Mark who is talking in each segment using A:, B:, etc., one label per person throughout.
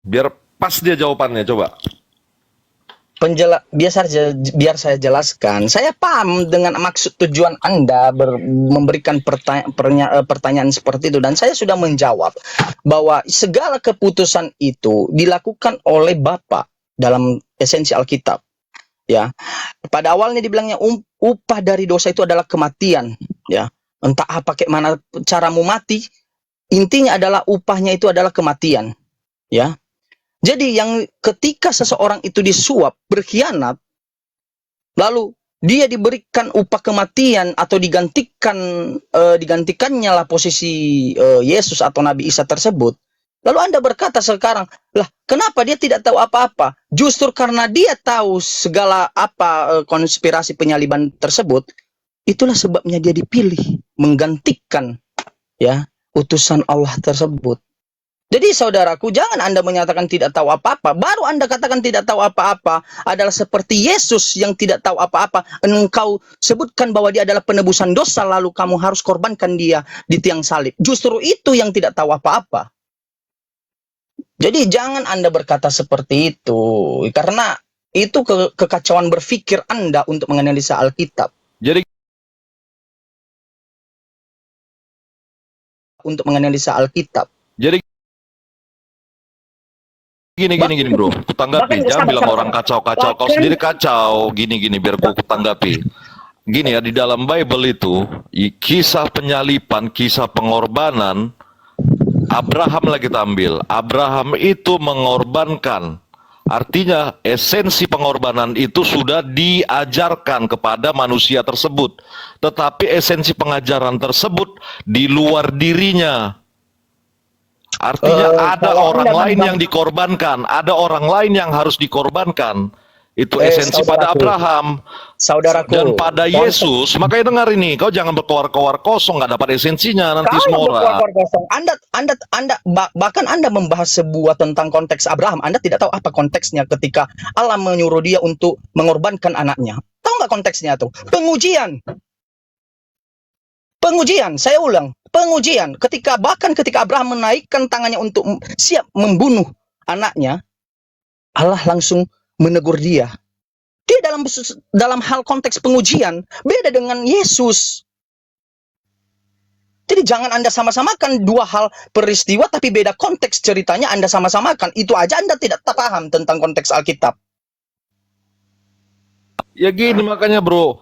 A: Biar pas dia jawabannya, coba.
B: Biar saya jelaskan. Saya paham dengan maksud tujuan Anda memberikan pertanyaan seperti itu, dan saya sudah menjawab bahwa segala keputusan itu dilakukan oleh Bapa dalam esensi Alkitab. Ya, pada awalnya dibilangnya upah dari dosa itu adalah kematian. Ya, entah apa kayak mana caramu mati, intinya adalah upahnya itu adalah kematian. Ya. Jadi yang ketika seseorang itu disuap, berkhianat, lalu dia diberikan upah kematian atau digantikannya lah posisi Yesus atau Nabi Isa tersebut. Lalu Anda berkata sekarang, lah kenapa dia tidak tahu apa-apa? Justru karena dia tahu segala konspirasi penyaliban tersebut, itulah sebabnya dia dipilih menggantikan ya utusan Allah tersebut. Jadi saudaraku, jangan Anda menyatakan tidak tahu apa-apa. Baru Anda katakan tidak tahu apa-apa adalah seperti Yesus yang tidak tahu apa-apa. Engkau sebutkan bahwa dia adalah penebusan dosa, lalu kamu harus korbankan dia di tiang salib. Justru itu yang tidak tahu apa-apa. Jadi jangan Anda berkata seperti itu. Karena itu kekacauan berpikir Anda untuk menganalisa Alkitab.
A: Jadi
B: Untuk menganalisa Alkitab.
A: Jadi gini bro, kutanggapi. Jangan bilang orang kacau, kau sendiri kacau. Gini biar ku tanggapi. Gini ya, di dalam Bible itu kisah penyalipan, kisah pengorbanan Abraham lagi tampil. Abraham itu mengorbankan. Artinya esensi pengorbanan itu sudah diajarkan kepada manusia tersebut. Tetapi esensi pengajaran tersebut di luar dirinya. Artinya ada orang lain yang dikorbankan, ada orang lain yang harus dikorbankan. Itu esensi pada Abraham,
B: saudaraku,
A: dan pada Yesus. Makanya dengar ini, kau jangan berkoar-koar kosong, nggak dapat esensinya nanti semua orang.
B: Bahkan Anda membahas sebuah tentang konteks Abraham, Anda tidak tahu apa konteksnya ketika Allah menyuruh dia untuk mengorbankan anaknya. Tahu nggak konteksnya tuh? Pengujian. Saya ulang, pengujian. Bahkan ketika Abraham menaikkan tangannya untuk siap membunuh anaknya, Allah langsung menegur dia. Dia dalam hal konteks pengujian beda dengan Yesus. Jadi jangan Anda sama-samakan dua hal peristiwa tapi beda konteks ceritanya Anda sama-samakan. Itu aja Anda tidak paham tentang konteks Alkitab.
A: Ya gini makanya bro,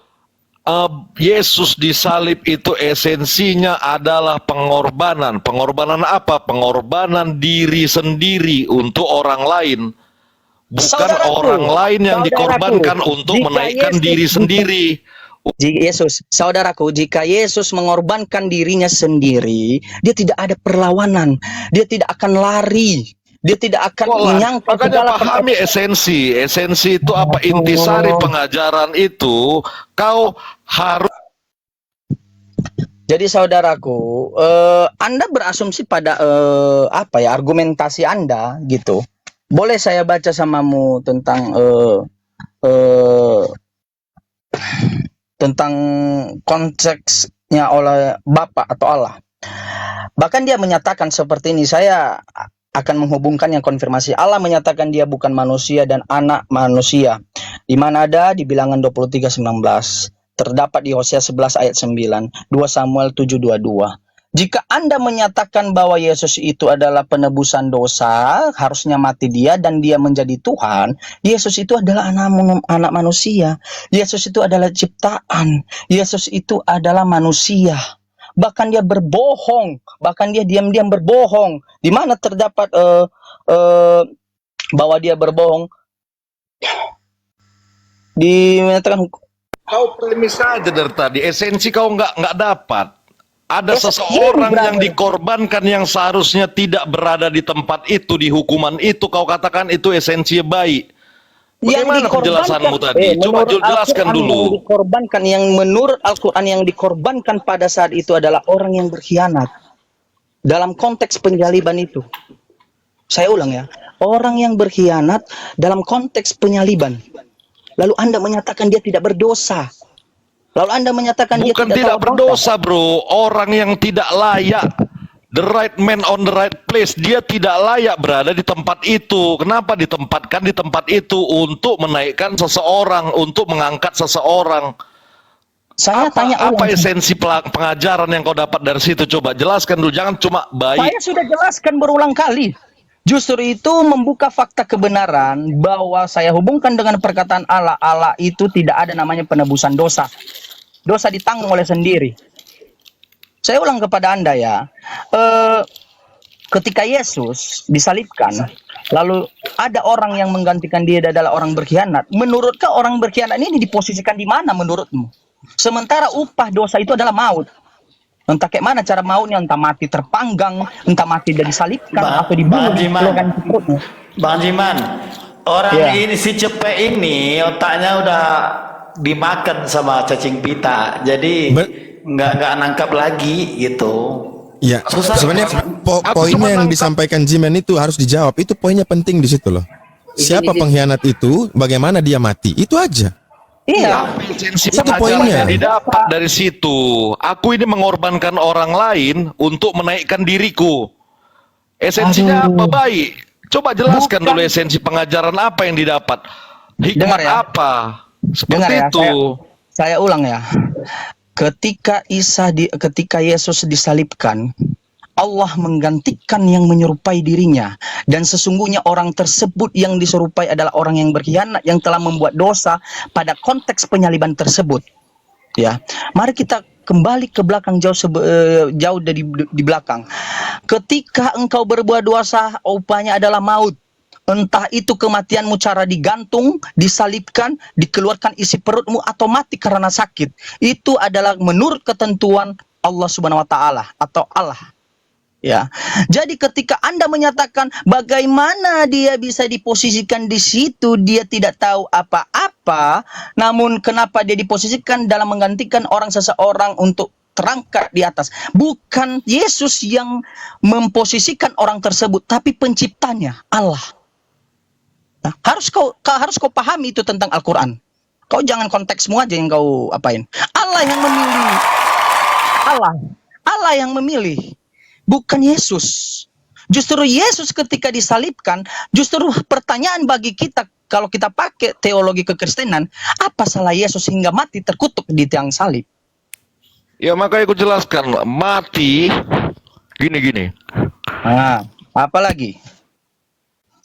A: Yesus disalib itu esensinya adalah pengorbanan. Pengorbanan apa? Pengorbanan diri sendiri untuk orang lain. Bukan orang lain yang dikorbankan untuk menaikkan diri sendiri.
B: Saudaraku, jika Yesus mengorbankan dirinya sendiri, dia tidak ada perlawanan. Dia tidak akan lari. Dia tidak akan menyangkal.
A: Makanya pahami esensi. Esensi itu apa? Intisari pengajaran itu kau harus.
B: Jadi saudaraku, Anda berasumsi pada argumentasi Anda gitu. Boleh saya baca samamu tentang konteksnya oleh Bapa atau Allah. Bahkan dia menyatakan seperti ini, saya akan menghubungkan yang konfirmasi. Allah menyatakan dia bukan manusia dan anak manusia. Di mana ada di Bilangan 23:19. Terdapat di Hosea 11 ayat 9, 2 Samuel 7:22. Jika Anda menyatakan bahwa Yesus itu adalah penebusan dosa, harusnya mati dia dan dia menjadi Tuhan, Yesus itu adalah anak manusia. Yesus itu adalah ciptaan. Yesus itu adalah manusia. Bahkan dia berbohong, bahkan dia diam-diam berbohong. Di mana terdapat bahwa dia berbohong? Dinyatakan
A: kau premis aja dari tadi, esensi kau nggak dapat. Ada seseorang yang dikorbankan yang seharusnya tidak berada di tempat itu, di hukuman itu, kau katakan itu esensinya baik. Bagaimana penjelasanmu tadi? Coba jelaskan dulu.
B: Yang menurut Al-Quran yang dikorbankan pada saat itu adalah orang yang berkhianat. Dalam konteks penyaliban itu. Saya ulang ya. Orang yang berkhianat dalam konteks penyaliban. Lalu Anda menyatakan dia tidak berdosa. Lalu Anda menyatakan
A: bukan dia tidak berdosa bro. Orang yang tidak layak The right man on the right place. Dia tidak layak berada di tempat itu. Kenapa ditempatkan di tempat itu? Untuk menaikkan seseorang, untuk mengangkat seseorang.
B: Saya tanya
A: Apa
B: ulang.
A: esensi pengajaran yang kau dapat dari situ? Coba jelaskan dulu. Jangan cuma baik.
B: Saya sudah jelaskan berulang kali. Justru itu membuka fakta kebenaran bahwa saya hubungkan dengan perkataan Allah. Allah itu tidak ada namanya penebusan dosa. Dosa ditanggung oleh sendiri. Saya ulang kepada Anda ya. Ketika Yesus disalibkan, lalu ada orang yang menggantikan dia adalah orang berkhianat. Menurutkah orang berkhianat ini diposisikan di mana menurutmu? Sementara upah dosa itu adalah maut. Entah kayak mana cara mautnya, entah mati terpanggang, entah mati dari disalibkan atau dibunuh.
C: Bang Jiman, orang ini si Cepek ini otaknya udah dimakan sama cacing pita, jadi nggak nangkap lagi gitu.
D: Ya,
C: Susah.
D: sebenarnya poinnya yang disampaikan Jiman itu harus dijawab. Itu poinnya penting di situ loh. Siapa pengkhianat itu, bagaimana dia mati, itu aja.
B: Iya.
A: Esensi
D: Itu
A: pengajaran
D: poinnya.
A: yang didapat dari situ. Aku ini mengorbankan orang lain untuk menaikkan diriku. Esensinya apa? Baik. Coba jelaskan dulu esensi pengajaran apa yang didapat. Hikmat
B: Dengar ya.
A: apa? Seperti
B: Dengar ya,
A: itu.
B: Saya ulang ya. Ketika Yesus disalibkan, Allah menggantikan yang menyerupai dirinya, dan sesungguhnya orang tersebut yang diserupai adalah orang yang berkhianat yang telah membuat dosa pada konteks penyaliban tersebut. Ya, mari kita kembali ke belakang jauh dari di belakang. Ketika engkau berbuat dosa, upahnya adalah maut. Entah itu kematianmu cara digantung, disalibkan, dikeluarkan isi perutmu, atau mati karena sakit. Itu adalah menurut ketentuan Allah Subhanahu wa taala atau Allah. Ya. Jadi ketika Anda menyatakan bagaimana dia bisa diposisikan di situ, dia tidak tahu apa-apa, namun kenapa dia diposisikan dalam menggantikan seseorang untuk terangkat di atas. Bukan Yesus yang memposisikan orang tersebut, tapi penciptanya, Allah. Nah, harus kau pahami itu tentang Al-Quran. Kau jangan konteksmu aja yang kau apain. Allah yang memilih. Allah yang memilih. Bukan Yesus. Justru Yesus ketika disalibkan, justru pertanyaan bagi kita kalau kita pakai teologi kekristenan, apa salah Yesus hingga mati terkutuk di tiang salib?
A: Ya makanya aku jelaskan, mati gini.
B: Nah, apa lagi?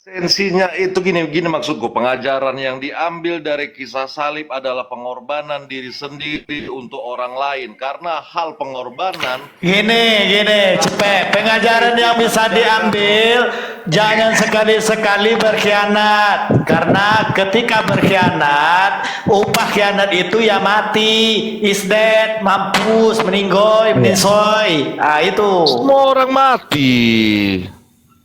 A: Esensinya itu gini maksudku, pengajaran yang diambil dari kisah salib adalah pengorbanan diri sendiri untuk orang lain. Karena hal pengorbanan
C: Gini, Cepek, pengajaran yang bisa diambil, jangan sekali-sekali berkhianat. Karena ketika berkhianat, upah khianat itu ya mati, is dead, mampus, meninggoy, meninsoy. Ah itu.
A: semua orang mati.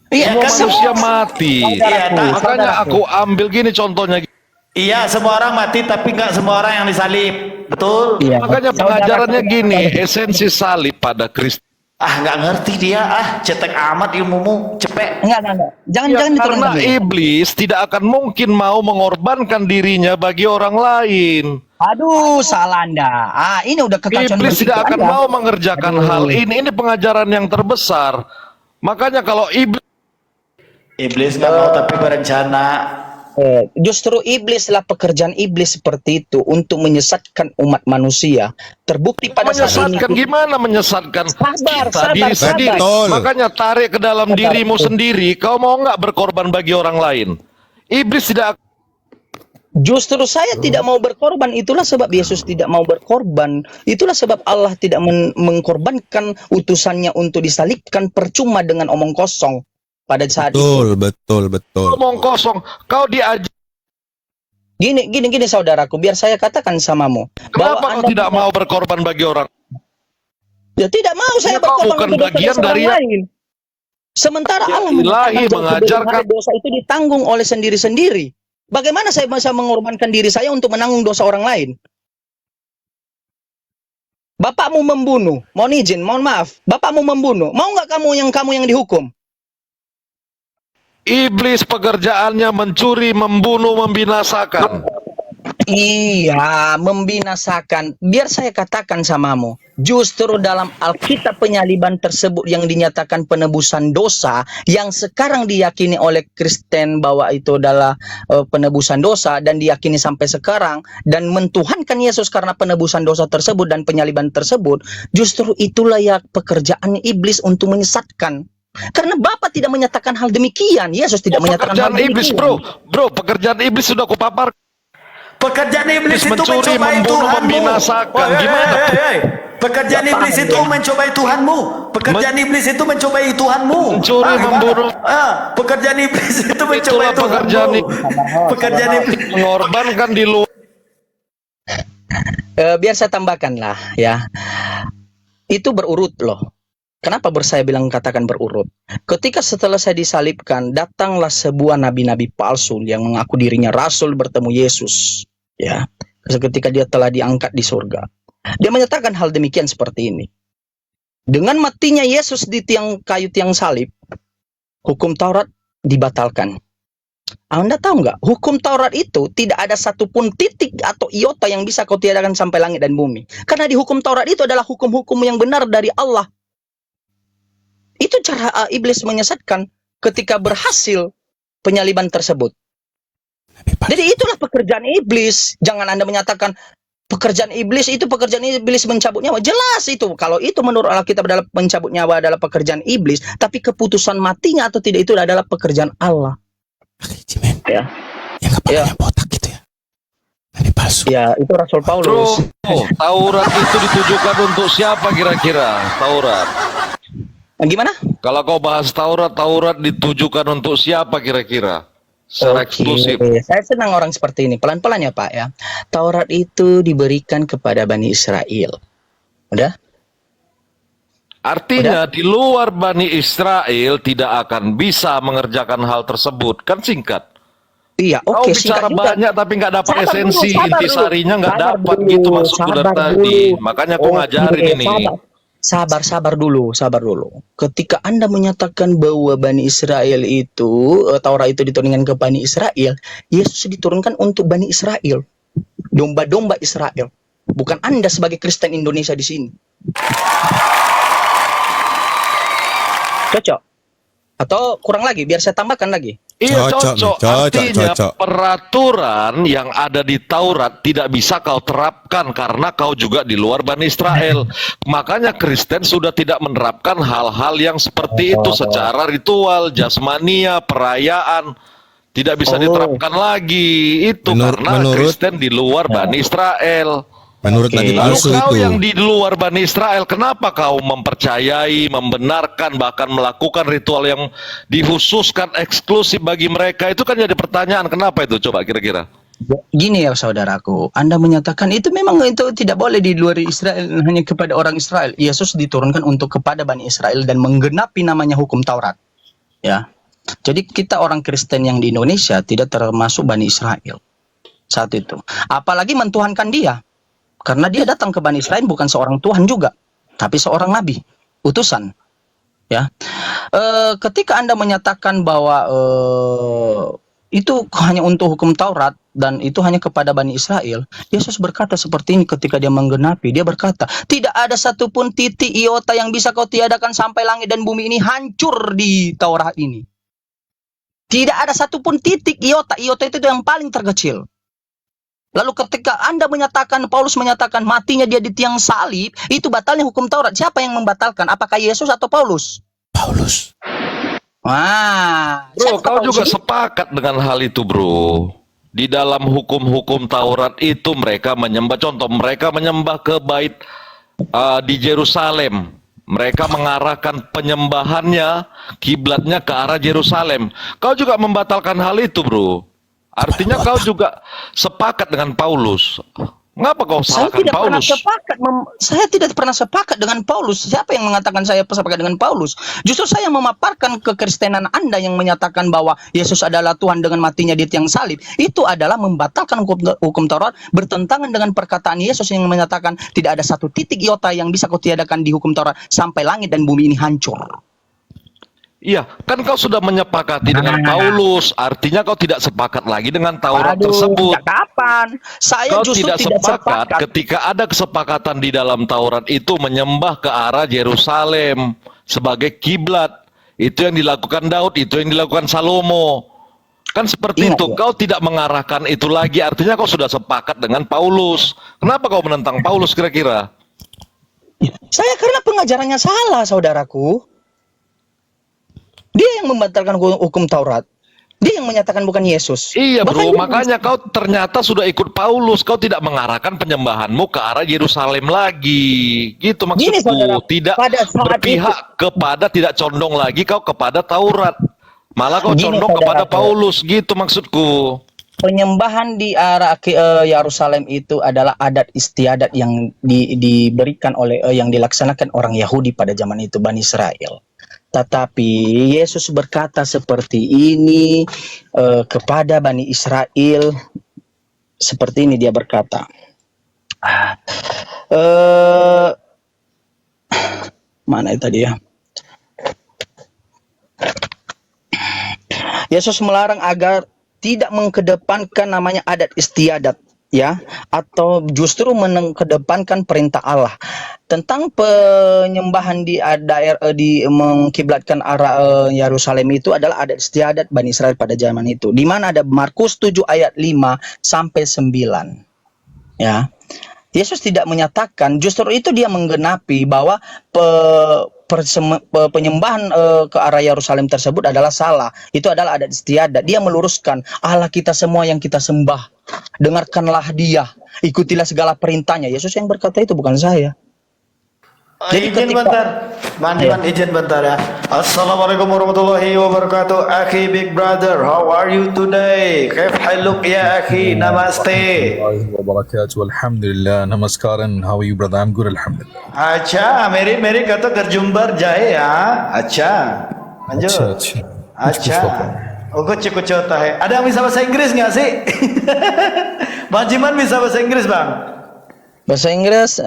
B: Iya,
C: kan
A: Manusia mati.
C: Iya,
A: Makanya aku ambil gini contohnya.
C: Iya, semua orang mati tapi nggak semua orang yang disalib. Betul?
B: Iya.
A: Makanya pengajarannya gini, esensi salib pada Kristus.
C: Ah, nggak ngerti dia. Ah, cetek amat ilmumu, Cepek.
B: Enggak. Jangan
A: Ya,
B: diturunkan
A: karena
B: dulu.
A: iblis tidak akan mungkin mau mengorbankan dirinya bagi orang lain.
B: Aduh, salah Anda. Ini udah kekacauan
A: Iblis
B: berpikir
A: tidak akan
B: Anda.
A: mau mengerjakan hal ini. Ini pengajaran yang terbesar. Makanya kalau
C: Iblis nggak mau tapi berencana.
B: Justru iblislah pekerjaan iblis seperti itu untuk menyesatkan umat manusia. Terbukti pada saat
A: menyesatkan,
B: ini.
A: gimana menyesatkan?
B: Sabar.
A: Diri sendiri.
D: Betul.
A: Makanya tarik ke dalam dirimu sendiri. Kau mau nggak berkorban bagi orang lain? Iblis tidak.
B: Justru saya tidak mau berkorban. Itulah sebab Yesus tidak mau berkorban. Itulah sebab Allah tidak mengkorbankan utusannya untuk disalibkan percuma dengan omong kosong pada saat itu.
D: Betul.
A: Ngomong kosong. Kau diajar.
B: Gini saudaraku, biar saya katakan samamu.
A: Kenapa kau
B: Anda
A: tidak mau berkorban bagi orang?
B: Ya tidak mau saya
A: Ya, kau
B: berkorban
A: bukan
B: untuk
A: bagian
B: dosa
A: dari
B: orang lain. Sementara
A: Ya,
B: Allah
A: ilahi
B: mengatakan
A: mengajarkan.
B: dosa itu ditanggung oleh sendiri-sendiri. Bagaimana saya bisa mengorbankan diri saya untuk menanggung dosa orang lain? Bapakmu membunuh, mohon izin, mohon maaf. Bapakmu membunuh, mau nggak kamu yang dihukum?
A: Iblis pekerjaannya mencuri, membunuh, membinasakan.
B: Iya, membinasakan. Biar saya katakan samamu, justru dalam Alkitab penyaliban tersebut yang dinyatakan penebusan dosa, yang sekarang diyakini oleh Kristen bahwa itu adalah penebusan dosa dan diyakini sampai sekarang, dan mentuhankan Yesus karena penebusan dosa tersebut dan penyaliban tersebut, justru itulah ya pekerjaan iblis untuk menyesatkan. Karena Bapa tidak menyatakan hal demikian, Yesus tidak menyatakan hal
A: Pekerjaan iblis,
B: demikian.
A: bro, pekerjaan iblis sudah kupapar.
C: Pekerjaan iblis itu
A: Mencuri,
C: mencobai
A: membunuh,
C: Tuhanmu.
A: membinasakan. Gimana?
C: Pekerjaan
B: Nggak
C: iblis
B: paham
C: itu
B: ya.
C: mencobai Tuhanmu. Pekerjaan iblis itu mencobai Tuhanmu.
A: Mencuri,
C: Gimana?
A: membunuh.
C: Pekerjaan iblis itu mencobai
A: Itulah pekerjaan
C: Tuhanmu. Pekerjaan iblis.
A: mengorbankan di luar.
B: Biar saya tambahkan lah ya. Itu berurut loh. Kenapa saya bilang katakan berurut? Ketika setelah saya disalibkan, datanglah sebuah nabi-nabi palsu yang mengaku dirinya rasul bertemu Yesus. Ya, ketika dia telah diangkat di surga. Dia menyatakan hal demikian seperti ini. Dengan matinya Yesus di kayu tiang salib, hukum Taurat dibatalkan. Anda tahu nggak? Hukum Taurat itu tidak ada satupun titik atau iota yang bisa kau tiadakan sampai langit dan bumi. Karena di hukum Taurat itu adalah hukum-hukum yang benar dari Allah. Itu cara iblis menyesatkan ketika berhasil penyaliban tersebut. Jadi itulah pekerjaan iblis. Jangan Anda menyatakan pekerjaan iblis mencabut nyawa. Jelas itu. Kalau itu menurut Alkitab adalah mencabut nyawa adalah pekerjaan iblis, tapi keputusan matinya atau tidak itu adalah pekerjaan Allah.
D: Cimen.
B: Ya.
D: Yang kepalanya botak gitu ya. Nabi palsu.
B: Ya, itu Rasul Paulus.
A: Taurat itu ditujukan untuk siapa kira-kira? Taurat.
B: Gimana?
A: Kalau kau bahas Taurat ditujukan untuk siapa kira-kira? Secara eksklusif.
B: Saya senang orang seperti ini. Pelan-pelan ya Pak ya. Taurat itu diberikan kepada Bani Israel. Udah?
A: Artinya di luar Bani Israel tidak akan bisa mengerjakan hal tersebut. Kan singkat.
B: Iya,
A: Kau
B: oke.
A: bicara
B: singkat juga.
A: banyak tapi nggak dapat
B: Sabar
A: esensi,
B: dulu, sabar
A: intisarinya nggak
B: Sabar
A: dapat
B: dulu,
A: gitu maksudku dari
B: sabar
A: tadi.
B: dulu.
A: Makanya aku ngajarin
B: Oke,
A: ini.
B: Sabar dulu. Ketika Anda menyatakan bahwa Bani Israel itu, Taurat itu diturunkan ke Bani Israel, Yesus diturunkan untuk Bani Israel. Domba-domba Israel. Bukan Anda sebagai Kristen Indonesia di sini. Cocok? Atau kurang lagi, biar saya tambahkan lagi.
A: Iya
D: Cocok,
A: cocok. Artinya
D: cocok.
A: peraturan yang ada di Taurat tidak bisa kau terapkan karena kau juga di luar Bani Israel. Makanya Kristen sudah tidak menerapkan hal-hal yang seperti itu secara ritual, jasmania, perayaan. Tidak bisa diterapkan lagi. Itu karena Kristen di luar Bani Israel.
D: Menurut
B: Oke.
D: Nabi
A: Lalu
D: palsu
A: kau
D: itu.
A: yang di luar Bani Israel, kenapa kau mempercayai, membenarkan, bahkan melakukan ritual yang dikhususkan eksklusif bagi mereka? Itu kan jadi pertanyaan, kenapa itu coba kira-kira?
B: Gini ya saudaraku, Anda menyatakan itu memang itu tidak boleh di luar Israel, hanya kepada orang Israel. Yesus diturunkan untuk kepada Bani Israel dan menggenapi namanya hukum Taurat. Ya. Jadi kita orang Kristen yang di Indonesia tidak termasuk Bani Israel saat itu. Apalagi mentuhankan dia. Karena dia datang ke Bani Israel bukan seorang Tuhan juga, tapi seorang nabi, utusan. Ya, ketika Anda menyatakan bahwa itu hanya untuk hukum Taurat dan itu hanya kepada Bani Israel, Yesus berkata seperti ini ketika dia menggenapi. Dia berkata, tidak ada satupun titik iota yang bisa kau tiadakan sampai langit dan bumi ini hancur di Taurat ini. Tidak ada satupun titik iota. Iota itu yang paling terkecil. Lalu ketika Anda menyatakan, Paulus menyatakan matinya dia di tiang salib, itu batalnya hukum Taurat. Siapa yang membatalkan? Apakah Yesus atau Paulus?
D: Paulus.
B: Wah,
A: Bro, kau juga sepakat dengan hal itu, bro. Di dalam hukum-hukum Taurat itu mereka menyembah, contoh mereka menyembah ke bait di Yerusalem. Mereka mengarahkan penyembahannya, kiblatnya ke arah Yerusalem. Kau juga membatalkan hal itu, bro. Artinya kau juga sepakat dengan Paulus. Mengapa kau salahkan Paulus?
B: Saya tidak pernah sepakat dengan Paulus. Siapa yang mengatakan saya sepakat dengan Paulus? Justru saya memaparkan kekristenan Anda yang menyatakan bahwa Yesus adalah Tuhan dengan matinya di tiang salib. Itu adalah membatalkan hukum Taurat, bertentangan dengan perkataan Yesus yang menyatakan tidak ada satu titik iota yang bisa kau tiadakan di hukum Taurat sampai langit dan bumi ini hancur.
A: Iya, kan kau sudah menyepakati dengan Paulus, artinya kau tidak sepakat lagi dengan Taurat tersebut.
B: Sejak kapan? Saya
A: Kau
B: justru
A: tidak
B: tidak
A: sepakat
B: sepakat.
A: ketika ada kesepakatan di dalam Taurat itu menyembah ke arah Yerusalem sebagai kiblat. Itu yang dilakukan Daud, itu yang dilakukan Salomo. Kan seperti
B: Ingat,
A: itu.
B: ya.
A: Kau tidak mengarahkan itu lagi, artinya kau sudah sepakat dengan Paulus. Kenapa kau menentang Paulus kira-kira?
B: Saya karena pengajarannya salah, saudaraku. Dia yang membatalkan hukum Taurat. Dia yang menyatakan bukan Yesus.
A: Iya bro,
B: Bahkan dia-
A: makanya kau ternyata sudah ikut Paulus. Kau tidak mengarahkan penyembahanmu ke arah Yerusalem lagi. Gitu
B: Gini,
A: maksudku.
B: saudara,
A: Tidak
B: pada saat
A: berpihak kepada, tidak condong lagi kau kepada Taurat. Malah kau
B: Gini,
A: condong kepada
B: saudaraku.
A: Paulus. Gitu maksudku.
B: Penyembahan di arah Yerusalem itu adalah adat istiadat yang diberikan oleh yang dilaksanakan orang Yahudi pada zaman itu, Bani Israel. Tetapi Yesus berkata seperti ini kepada Bani Israel, seperti ini dia berkata. Mana itu tadi ya? Yesus melarang agar tidak mengedepankan namanya adat istiadat, ya, atau justru mengedepankan perintah Allah. Tentang penyembahan di daerah di mengkiblatkan arah Yerusalem itu adalah adat istiadat Bani Israel pada zaman itu. Di mana ada Markus 7 ayat 5 sampai 9. Ya. Yesus tidak menyatakan, justru itu dia menggenapi bahwa penyembahan ke arah Yerusalem tersebut adalah salah. Itu adalah adat istiadat. Dia meluruskan, Allah kita semua yang kita sembah, dengarkanlah dia, ikutilah segala perintahnya. Yesus yang berkata itu, bukan saya. Jadi
C: Izin
B: ketika-
C: bentar, Bang Diman, izin bentar ya. Assalamualaikum warahmatullahi wabarakatuh. Akhi big brother, how are you today? Kaif haluk ya akhi? Namaste.
E: الله وبركاته الحمد لله नमस्कारन how are you brother I'm good alhamdulillah
C: अच्छा मेरी kata terjumbar jahe ya. अच्छा lanjut.
E: अच्छा
C: अच्छा oh kuch hota hai. Ada yang bisa bahasa Inggris nggak sih? Bang Jiman bisa bahasa Inggris bang?
B: Bahasa Inggris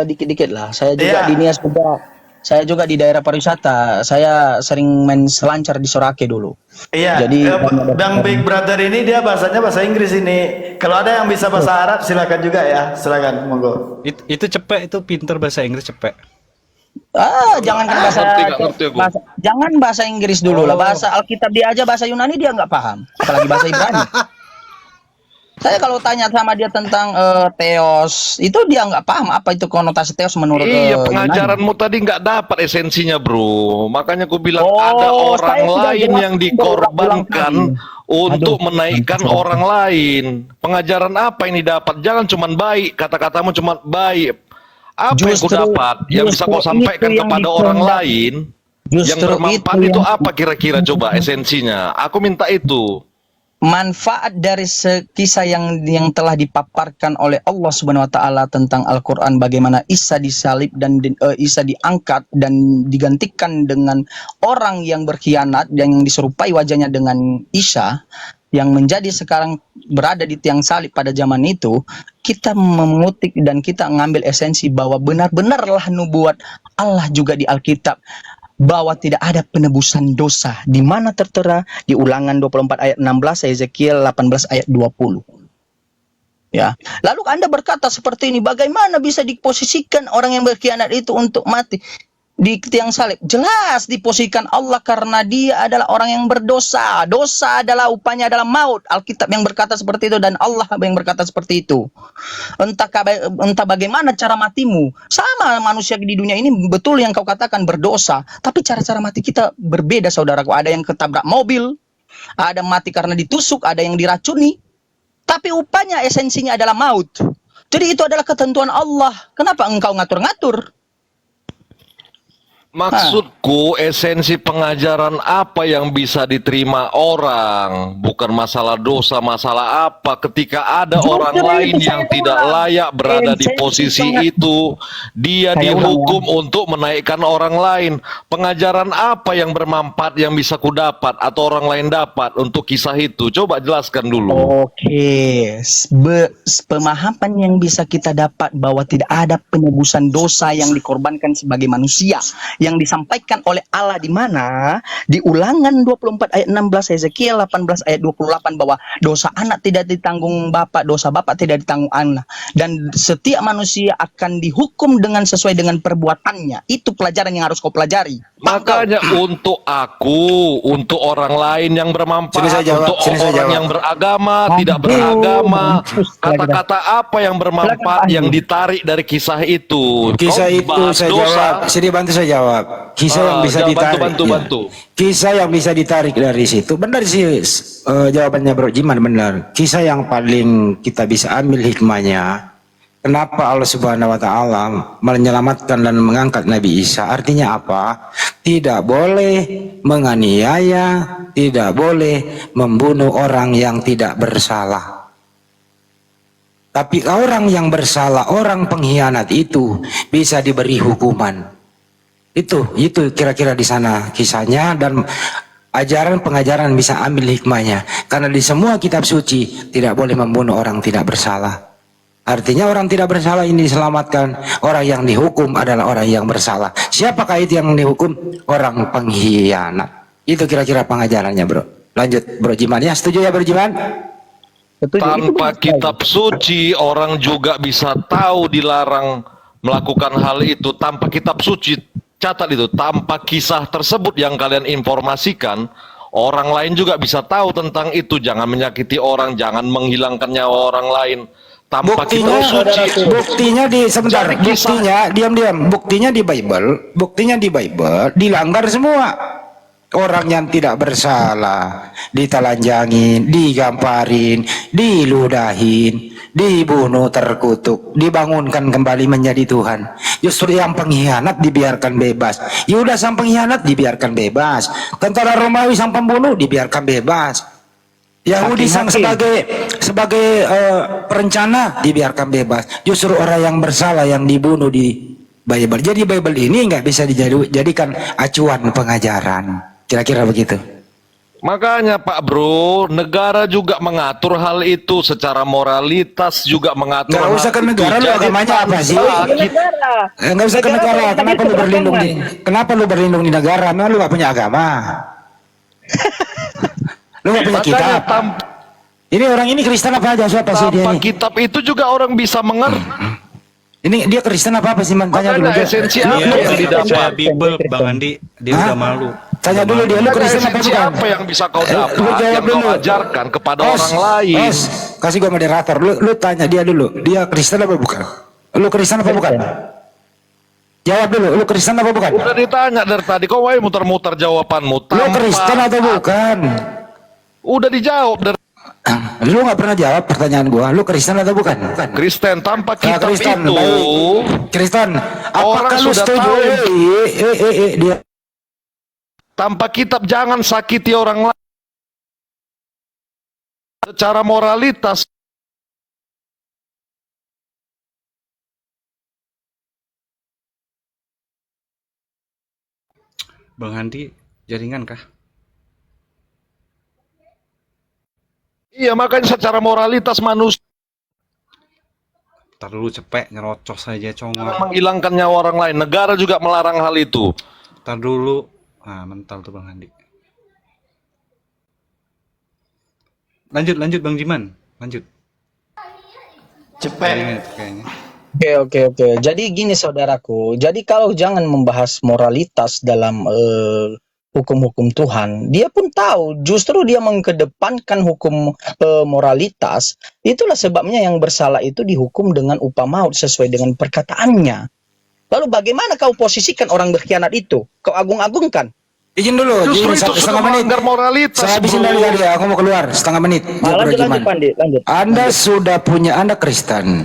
B: dikit-dikit lah. Saya juga
C: Iya.
B: di Nias juga. Saya juga di daerah pariwisata. Saya sering main selancar di Sorake dulu.
C: Iya.
B: Jadi
C: Bang Big Brother ini dia bahasanya bahasa Inggris ini. Kalau ada yang bisa bahasa Arab silakan juga ya. Silakan monggo.
F: Itu cepet, itu pinter bahasa Inggris cepet.
B: Jangan bahasa,
A: ngerti aku.
B: jangan bahasa Inggris dulu lah. Bahasa Alkitab dia aja, bahasa Yunani dia nggak paham. Apalagi bahasa Ibrani. Saya kalau tanya sama dia tentang theos, itu dia nggak paham apa itu konotasi theos menurut
A: Iya,
B: Yunani.
A: pengajaranmu tadi nggak dapat esensinya bro. Makanya aku bilang
B: Oh,
A: ada
B: saya
A: orang
B: sudah
A: lain
B: jelaskan
A: yang
B: berulang-ulang
A: dikorbankan
B: kali.
A: untuk menaikkan orang lain. Pengajaran apa ini dapat? Jangan cuman baik, kata-katamu cuma baik. Apa yang
B: Justru-
A: kau dapat? Yang bisa kau
B: justru
A: sampaikan
B: itu yang
A: kepada orang
B: dikehendaki.
A: lain yang
B: Justru
A: bermanfaat
B: itu
A: itu
B: yang-
A: apa kira-kira coba esensinya? Aku minta itu.
B: Manfaat dari kisah yang telah dipaparkan oleh Allah Subhanahu wa taala tentang Al-Qur'an, bagaimana Isa disalib dan Isa diangkat dan digantikan dengan orang yang berkhianat dan yang diserupai wajahnya dengan Isa yang menjadi sekarang berada di tiang salib pada zaman itu. Kita memutik dan kita mengambil esensi bahwa benar-benarlah nubuat Allah juga di Alkitab, bahwa tidak ada penebusan dosa, di mana tertera di Ulangan 24 ayat 16, Ezekiel 18 ayat 20. Ya. Lalu Anda berkata seperti ini, bagaimana bisa diposisikan orang yang berkhianat itu untuk mati di tiang salib? Jelas diposisikan Allah karena dia adalah orang yang berdosa. Dosa adalah upahnya adalah maut. Alkitab yang berkata seperti itu dan Allah yang berkata seperti itu. Entah bagaimana cara matimu. Sama manusia di dunia ini, betul yang kau katakan berdosa. Tapi cara-cara mati kita berbeda, saudaraku. Ada yang ketabrak mobil, ada mati karena ditusuk, ada yang diracuni. Tapi upahnya esensinya adalah maut. Jadi itu adalah ketentuan Allah. Kenapa engkau ngatur-ngatur?
A: Maksudku esensi pengajaran apa yang bisa diterima orang, bukan masalah dosa, masalah apa ketika ada
B: Justru
A: orang
B: itu
A: lain
B: saya
A: yang tidak
B: ulang.
A: layak berada di
B: Esensi
A: posisi itu, dia
B: Saya
A: dihukum untuk menaikkan orang lain. Pengajaran apa yang bermanfaat yang bisa kudapat atau orang lain dapat untuk kisah itu? Coba jelaskan dulu.
B: Oke, pemahaman yang bisa kita dapat bahwa tidak ada penebusan dosa yang dikorbankan sebagai manusia. yang disampaikan oleh Allah di mana di Ulangan 24 ayat 16, Hezekiel 18 ayat 28 bahwa dosa anak tidak ditanggung bapak, dosa bapak tidak ditanggung anak, dan setiap manusia akan dihukum dengan sesuai dengan perbuatannya. Itu pelajaran yang harus kau pelajari.
A: Makanya untuk aku, untuk orang lain yang bermanfaat,
G: Sini saya jawab,
A: untuk
G: sini saya
A: orang
G: jawab.
A: yang beragama, tidak beragama, kata-kata apa yang bermanfaat yang ditarik dari kisah itu?
G: Kisah
A: Kau
G: itu
A: bahas
G: saya
A: dosa.
G: jawab. Sini bantu saya jawab. Kisah yang bisa
A: Bantu,
G: ditarik.
A: bantu.
G: Kisah yang bisa ditarik dari situ. Benar sih jawabannya Bro Jiman, benar. Kisah yang paling kita bisa ambil hikmahnya. Kenapa Allah Subhanahu wa taala menyelamatkan dan mengangkat Nabi Isa? Artinya apa? Tidak boleh menganiaya, tidak boleh membunuh orang yang tidak bersalah. Tapi orang yang bersalah, orang pengkhianat itu bisa diberi hukuman. Itu kira-kira di sana kisahnya, dan ajaran pengajaran bisa ambil hikmahnya. Karena di semua kitab suci tidak boleh membunuh orang tidak bersalah. Artinya orang tidak bersalah ini diselamatkan, orang yang dihukum adalah orang yang bersalah. Siapakah itu yang dihukum? Orang pengkhianat. Itu kira-kira pengajarannya, Bro. Lanjut Bro Jiman ya, setuju ya Bro Jiman?
A: Tanpa kitab suci orang juga bisa tahu dilarang melakukan hal itu. Tanpa kitab suci, catat itu, tanpa kisah tersebut yang kalian informasikan, orang lain juga bisa tahu tentang itu. Jangan menyakiti orang, jangan menghilangkan nyawa orang lain. Tanpa
G: Buktinya,
A: kitab suci.
G: buktinya di sebentar,
A: Cari kisah.
G: buktinya diam-diam, buktinya di Bible dilanggar semua. Orang yang tidak bersalah ditelanjangin, digamparin, diludahin, dibunuh, terkutuk, dibangunkan kembali menjadi Tuhan. Justru yang pengkhianat dibiarkan bebas. Yudas sang pengkhianat dibiarkan bebas. Tentara Romawi sang pembunuh dibiarkan bebas. Yahudi sang sebagai perencana dibiarkan bebas. Justru orang yang bersalah yang dibunuh di Bible. Jadi Bible ini nggak bisa dijadikan acuan pengajaran. Kira-kira begitu.
A: Makanya Pak Bro, negara juga mengatur hal itu secara moralitas, juga mengatur.
G: Nggak usah ke negara, lu agamanya apa sih? Nggak usah ke negara. Kenapa lu berlindung di? Kenapa lu berlindung di negara? Memang lu nggak punya agama. Lu nggak punya kitab. Ini orang ini Kristen apa aja? Siapa sih dia
A: Tanpa
G: ini?
A: kitab itu juga orang bisa mengerti.
G: Ini dia Kristen apa sih man? Tanya dulu.
A: Makanya esensi apa
F: Dia
A: yang
F: percaya
A: didapat?
F: Bible, Bang Andi. Dia
G: Hah?
F: udah malu.
G: Tanya dulu dia, lu Kristen apa
A: Esensi
G: bukan?
A: apa yang bisa kau
G: Lu
A: dapat,
G: jawab
A: yang kau
G: dulu.
A: ajarkan kepada
G: Os,
A: orang lain?
G: Os, kasih gua moderator. Lu tanya dia dulu. Dia Kristen apa bukan? Lu Kristen apa bukan? Jawab dulu. Lu Kristen apa bukan?
A: Udah ditanya dari tadi, kau wae muter-muter jawabanmu.
G: Lu Kristen atau bukan?
A: Udah dijawab dari
G: Lu nggak pernah jawab pertanyaan gua. Lu Kristen atau bukan? Bukan.
A: Kristen. Tanpa
G: Nah,
A: kitab
G: Kristen,
A: itu,
G: baik. Kristen,
A: Orang
G: apakah lu
A: sudah
G: setuju?
A: tahu.
G: Dia
A: tanpa kitab jangan sakiti orang lain. Secara moralitas,
F: Bang Andi, jaringan kah?
A: iya makanya secara moralitas manusia
F: Ntar dulu cepet, nyerocos saja congol.
A: menghilangkan nyawa orang lain. Negara juga melarang hal itu.
F: Ntar dulu. Ah, mental tuh Bang Andi. Lanjut Bang Jiman. Lanjut. Jaringan itu kayaknya.
B: Oke. Jadi gini saudaraku. Jadi kalau jangan membahas moralitas dalam hukum-hukum Tuhan, dia pun tahu justru dia mengedepankan hukum moralitas. Itulah sebabnya yang bersalah itu dihukum dengan upah maut sesuai dengan perkataannya. Lalu bagaimana kau posisikan orang berkhianat itu? Kau agung-agungkan?
G: izin dulu.
A: Justru
G: izin
A: itu sudah
G: setengah menit.
A: melanggar moralitas.
G: Saya habisin
A: bro.
G: dari tadi ya. Aku mau keluar setengah menit.
B: Lanjut Pandi, lanjut.
G: Anda sudah punya, Anda Kristen,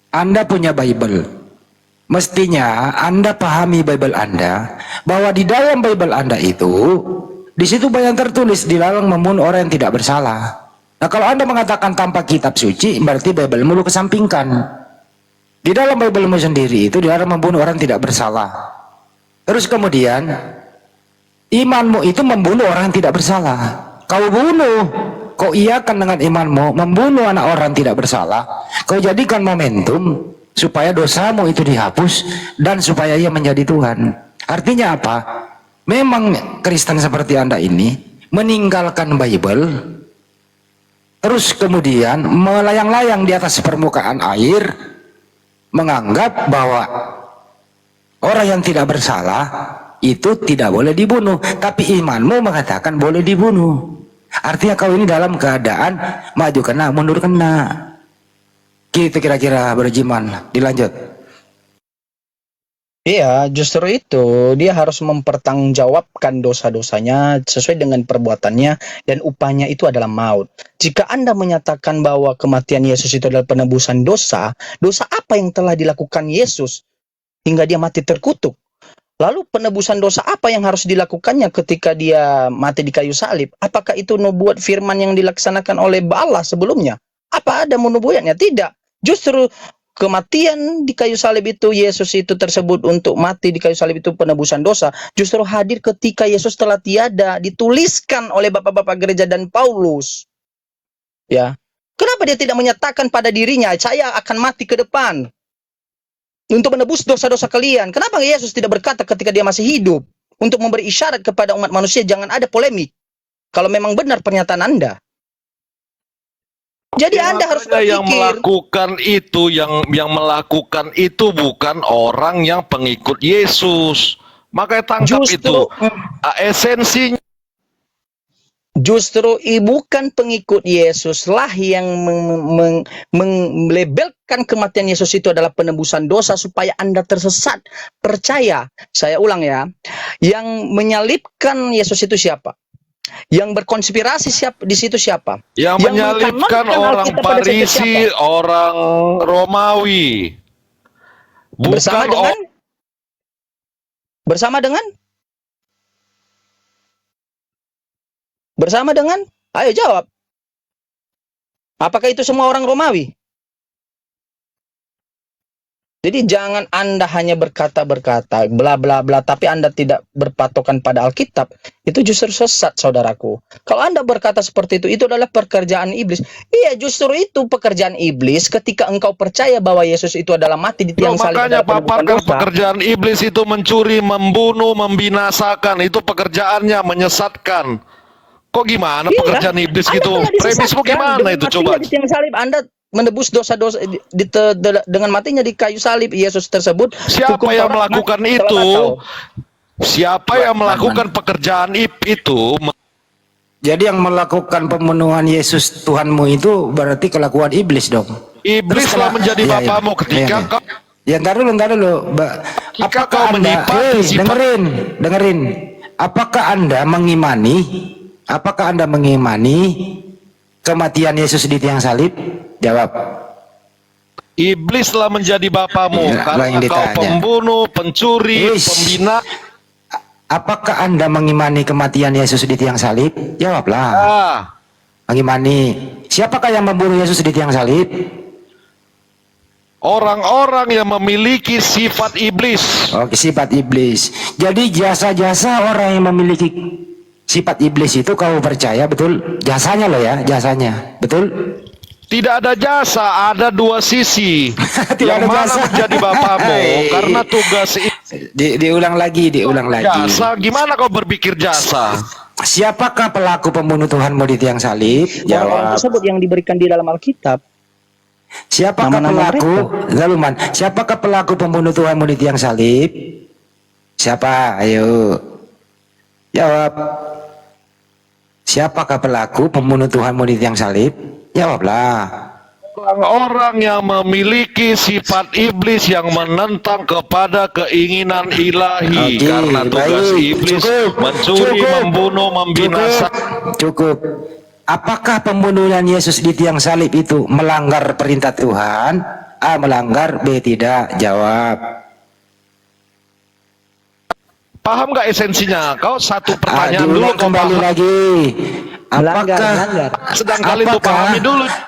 G: Anda punya Bible. Mestinya Anda pahami Bible Anda, bahwa di dalam Bible Anda itu, di situ banyak tertulis dilarang membunuh orang yang tidak bersalah. Nah, kalau Anda mengatakan tanpa kitab suci, berarti Bible lu kesampingkan. Di dalam Bible-mu sendiri itu dilarang membunuh orang yang tidak bersalah. Terus kemudian imanmu itu membunuh orang yang tidak bersalah. Kau bunuh, kau iakan dengan imanmu membunuh anak orang tidak bersalah. Kau jadikan momentum supaya dosamu itu dihapus dan supaya ia menjadi Tuhan. Artinya apa? Memang Kristen seperti Anda ini meninggalkan Bible, terus kemudian melayang-layang di atas permukaan air, menganggap bahwa orang yang tidak bersalah itu tidak boleh dibunuh, tapi imanmu mengatakan boleh dibunuh. Artinya kau ini dalam keadaan maju kena, mundur kena. Gitu kira-kira berjiman. Dilanjut.
B: Iya, justru itu dia harus mempertanggungjawabkan dosa-dosanya sesuai dengan perbuatannya dan upahnya itu adalah maut. Jika Anda menyatakan bahwa kematian Yesus itu adalah penebusan dosa, dosa apa yang telah dilakukan Yesus hingga dia mati terkutuk? Lalu penebusan dosa apa yang harus dilakukannya ketika dia mati di kayu salib? Apakah itu nubuat firman yang dilaksanakan oleh Allah sebelumnya? Apa ada nubuatnya? Tidak. Justru kematian di kayu salib itu, Yesus itu tersebut untuk mati di kayu salib itu penebusan dosa, justru hadir ketika Yesus telah tiada, dituliskan oleh bapak-bapak gereja dan Paulus. Ya. Kenapa dia tidak menyatakan pada dirinya, saya akan mati ke depan untuk menebus dosa-dosa kalian? Kenapa Yesus tidak berkata ketika dia masih hidup untuk memberi isyarat kepada umat manusia, jangan ada polemik kalau memang benar pernyataan Anda? Jadi Anda harus berpikir.
A: Yang melakukan itu bukan orang yang pengikut Yesus. Makanya tangkap itu. Esensinya.
B: Justru bukan pengikut Yesuslah yang melabelkan kematian Yesus itu adalah penebusan dosa supaya Anda tersesat. Percaya, saya ulang ya, yang menyalibkan Yesus itu siapa? Yang berkonspirasi di situ siapa?
A: Yang menyalibkan orang Farisi, orang Romawi. Bukan
B: bersama dengan? Ayo jawab. Apakah itu semua orang Romawi? Jadi jangan Anda hanya berkata-berkata, bla bla bla, tapi Anda tidak berpatokan pada Alkitab. Itu justru sesat, saudaraku. Kalau Anda berkata seperti itu adalah pekerjaan iblis. Iya, justru itu pekerjaan iblis ketika engkau percaya bahwa Yesus itu adalah mati di tiang salib.
A: Makanya paparkan pekerjaan iblis itu mencuri, membunuh, membinasakan. Itu pekerjaannya, menyesatkan. Kok gimana pekerjaan iblis gitu? Premismu gimana itu coba?
B: Di tiang salib Anda menebus dosa-dosa dengan matinya di kayu salib Yesus tersebut.
A: Siapa yang melakukan itu? Siapa yang melakukan pekerjaan itu?
G: Jadi yang melakukan pembunuhan Yesus Tuhanmu itu berarti kelakuan iblis dong.
A: Iblis telah menjadi bapamu ketika kau.
G: Ya ntar dulu. Apakah Anda, dengerin. Apakah Anda mengimani kematian Yesus di tiang salib? Jawab.
A: Iblis telah menjadi bapamu karena kau pembunuh, pencuri, pembina.
G: Apakah Anda mengimani kematian Yesus di tiang salib? Jawablah. Mengimani. Siapakah yang membunuh Yesus di tiang salib?
A: Orang-orang yang memiliki sifat iblis.
G: Oke, sifat iblis. Jadi jasa-jasa orang yang memiliki sifat iblis itu kau percaya, betul? Jasanya loh ya, jasanya. Betul?
A: Tidak ada jasa, ada dua sisi. Yang mana jasa menjadi bapamu karena tugas
G: diulang lagi.
A: Jasa, gimana kau berpikir jasa?
G: Siapakah pelaku pembunuh Tuhanmu di tiang salib?
B: Jawab. Tersebut yang diberikan di dalam Alkitab.
G: Siapakah pelaku pembunuh Tuhanmu di tiang salib? Siapa? Ayo. Jawab. Siapakah pelaku pembunuh Tuhanmu di tiang salib? Jawablah.
A: Orang-orang yang memiliki sifat iblis yang menentang kepada keinginan ilahi. Karena tugas iblis mencuri, membunuh, membinasakan.
G: Cukup. Apakah pembunuhan Yesus di tiang salib itu melanggar perintah Tuhan? A. Melanggar. B. Tidak. Jawab.
A: Paham nggak esensinya? Kau satu pertanyaan dulu
G: kembali lagi.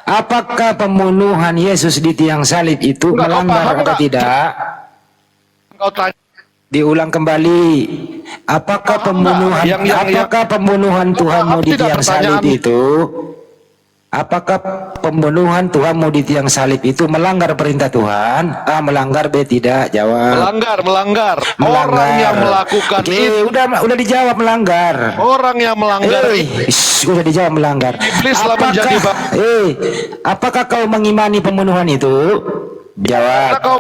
G: Apakah pembunuhan Yesus di tiang salib itu melanggar atau tidak? Diulang kembali. Apakah pembunuhan Tuhanmu di tiang salib itu Apakah pembunuhan Tuhanmu di tiang salib itu melanggar perintah Tuhan? A. Melanggar. B. Tidak. Jawab.
A: Melanggar. Orang yang melakukan
G: Oke,
A: itu,
G: udah dijawab melanggar.
A: orang yang melanggar itu,
G: Udah dijawab melanggar.
A: Iblis lah menjadi
G: Apakah kau mengimani pembunuhan itu?
A: karena
G: Jawab.
A: kau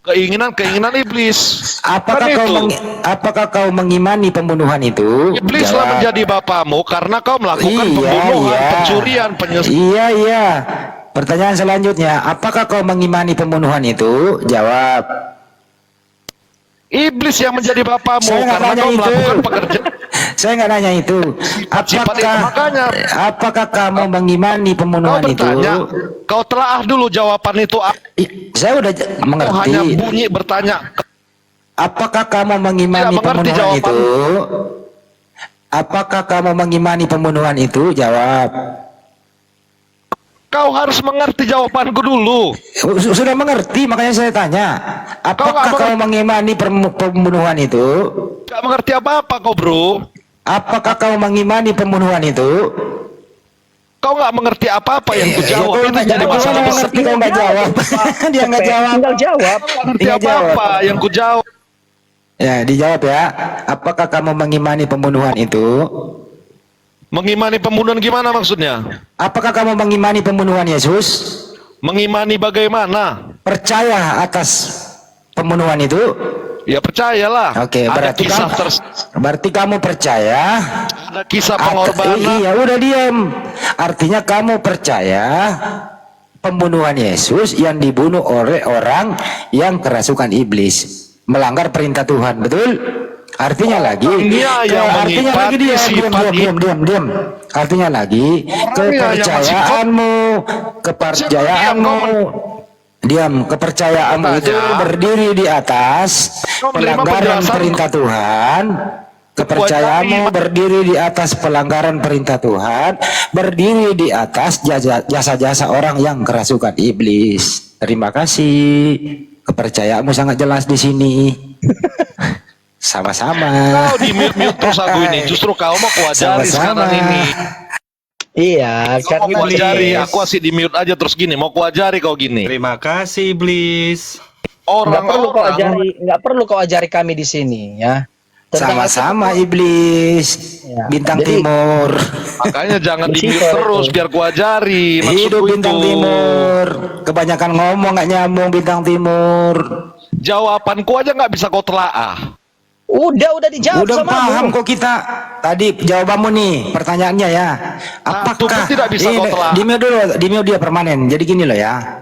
A: keinginan iblis.
G: Apakah
A: Kan
G: kau
A: itu.
G: apakah kau mengimani pembunuhan itu?
A: Iblis lah
G: Jawab.
A: menjadi bapamu karena kau melakukan pembunuhan, pencurian,
G: Iya. Pertanyaan selanjutnya, apakah kau mengimani pembunuhan itu? Jawab.
A: Iblis yang menjadi bapamu
G: Saya nggak
A: karena
G: nanya
A: kau
G: itu.
A: melakukan pekerjaan.
G: Saya nggak nanya itu.
A: Sifat itu, makanya
G: Apakah kamu mengimani
A: kau
G: pembunuhan itu?
A: bertanya, kau telaah dulu jawaban itu.
G: Saya udah
A: Kau
G: mengerti.
A: hanya bunyi bertanya.
G: Apakah kamu mengimani
A: Tidak mengerti
G: pembunuhan
A: jawaban.
G: itu? Apakah kamu mengimani pembunuhan itu? Jawab.
A: Kau harus mengerti jawabanku dulu.
G: Sudah mengerti, makanya saya tanya.
A: Kau
G: Apakah
A: nggak
G: kamu mengimani pembunuhan itu?
A: Gak mengerti apa-apa kau, bro.
G: Apakah kamu mengimani pembunuhan itu?
A: Kau nggak mengerti apa-apa yang ku jawab.
G: Kau
A: Itu
G: nggak
A: jadi
G: jawab,
A: masalah
G: kau
A: besar.
G: mengerti, kau nggak jawab. Dia nggak jawab.
B: Tinggal jawab.
A: Kau nggak mengerti
G: Tinggal jawab.
A: apa-apa yang ku jawab.
G: Ya, dijawab ya. Apakah kamu mengimani pembunuhan itu?
A: Mengimani pembunuhan gimana maksudnya?
G: Apakah kamu mengimani pembunuhan Yesus?
A: Mengimani bagaimana?
G: Percaya atas pembunuhan itu?
A: Ya percayalah.
G: Oke,
A: Ada
G: berarti
A: kisah
G: berarti kamu percaya?
A: ada kisah pengorbanan.
G: Iya, udah diam. Artinya kamu percaya pembunuhan Yesus yang dibunuh oleh orang yang kerasukan iblis, melanggar perintah Tuhan, betul? Artinya lagi,
A: Orangnya yang
G: artinya lagi
A: mengikuti sifat
G: diam. Artinya lagi, kepercayaanmu, kepercayaanmu itu berdiri di atas
A: Kau menerima
G: pelanggaran
A: penjelasan.
G: perintah Tuhan. Kepercayaanmu berdiri di atas pelanggaran perintah Tuhan, berdiri di atas jasa-jasa orang yang kerasukan iblis. Terima kasih. Kepercayaanmu sangat jelas di sini. Sama-sama.
A: Kau di mute terus aku ini. Justru kau mau kuajari
G: Sama-sama.
A: sekarang ini.
B: Iya,
A: Kau mau
B: karena
A: kuajari. Aku asik di mute aja terus gini. Mau kuajari kau gini.
F: Terima kasih iblis.
B: nggak perlu kau ajari kami di sini ya. Tentang
G: Sama-sama iblis.
B: Ya.
G: Bintang
B: Jadi-
G: Timur.
A: Makanya jangan di mute
B: Risiko
A: terus
B: itu.
A: biar kuajari.
G: Hidup
A: Maksudku
G: Bintang
A: itu.
G: Timur. Kebanyakan ngomong nggak nyambung Bintang Timur.
A: Jawabanku aja nggak bisa kau telaah.
B: Udah dijawab
G: Udah
B: sama
G: paham kok kita. Tadi jawabanmu nih, pertanyaannya ya.
A: itu
G: Apakah
A: pun tidak bisa kau telah.
G: di mute dia permanen. Jadi gini loh ya.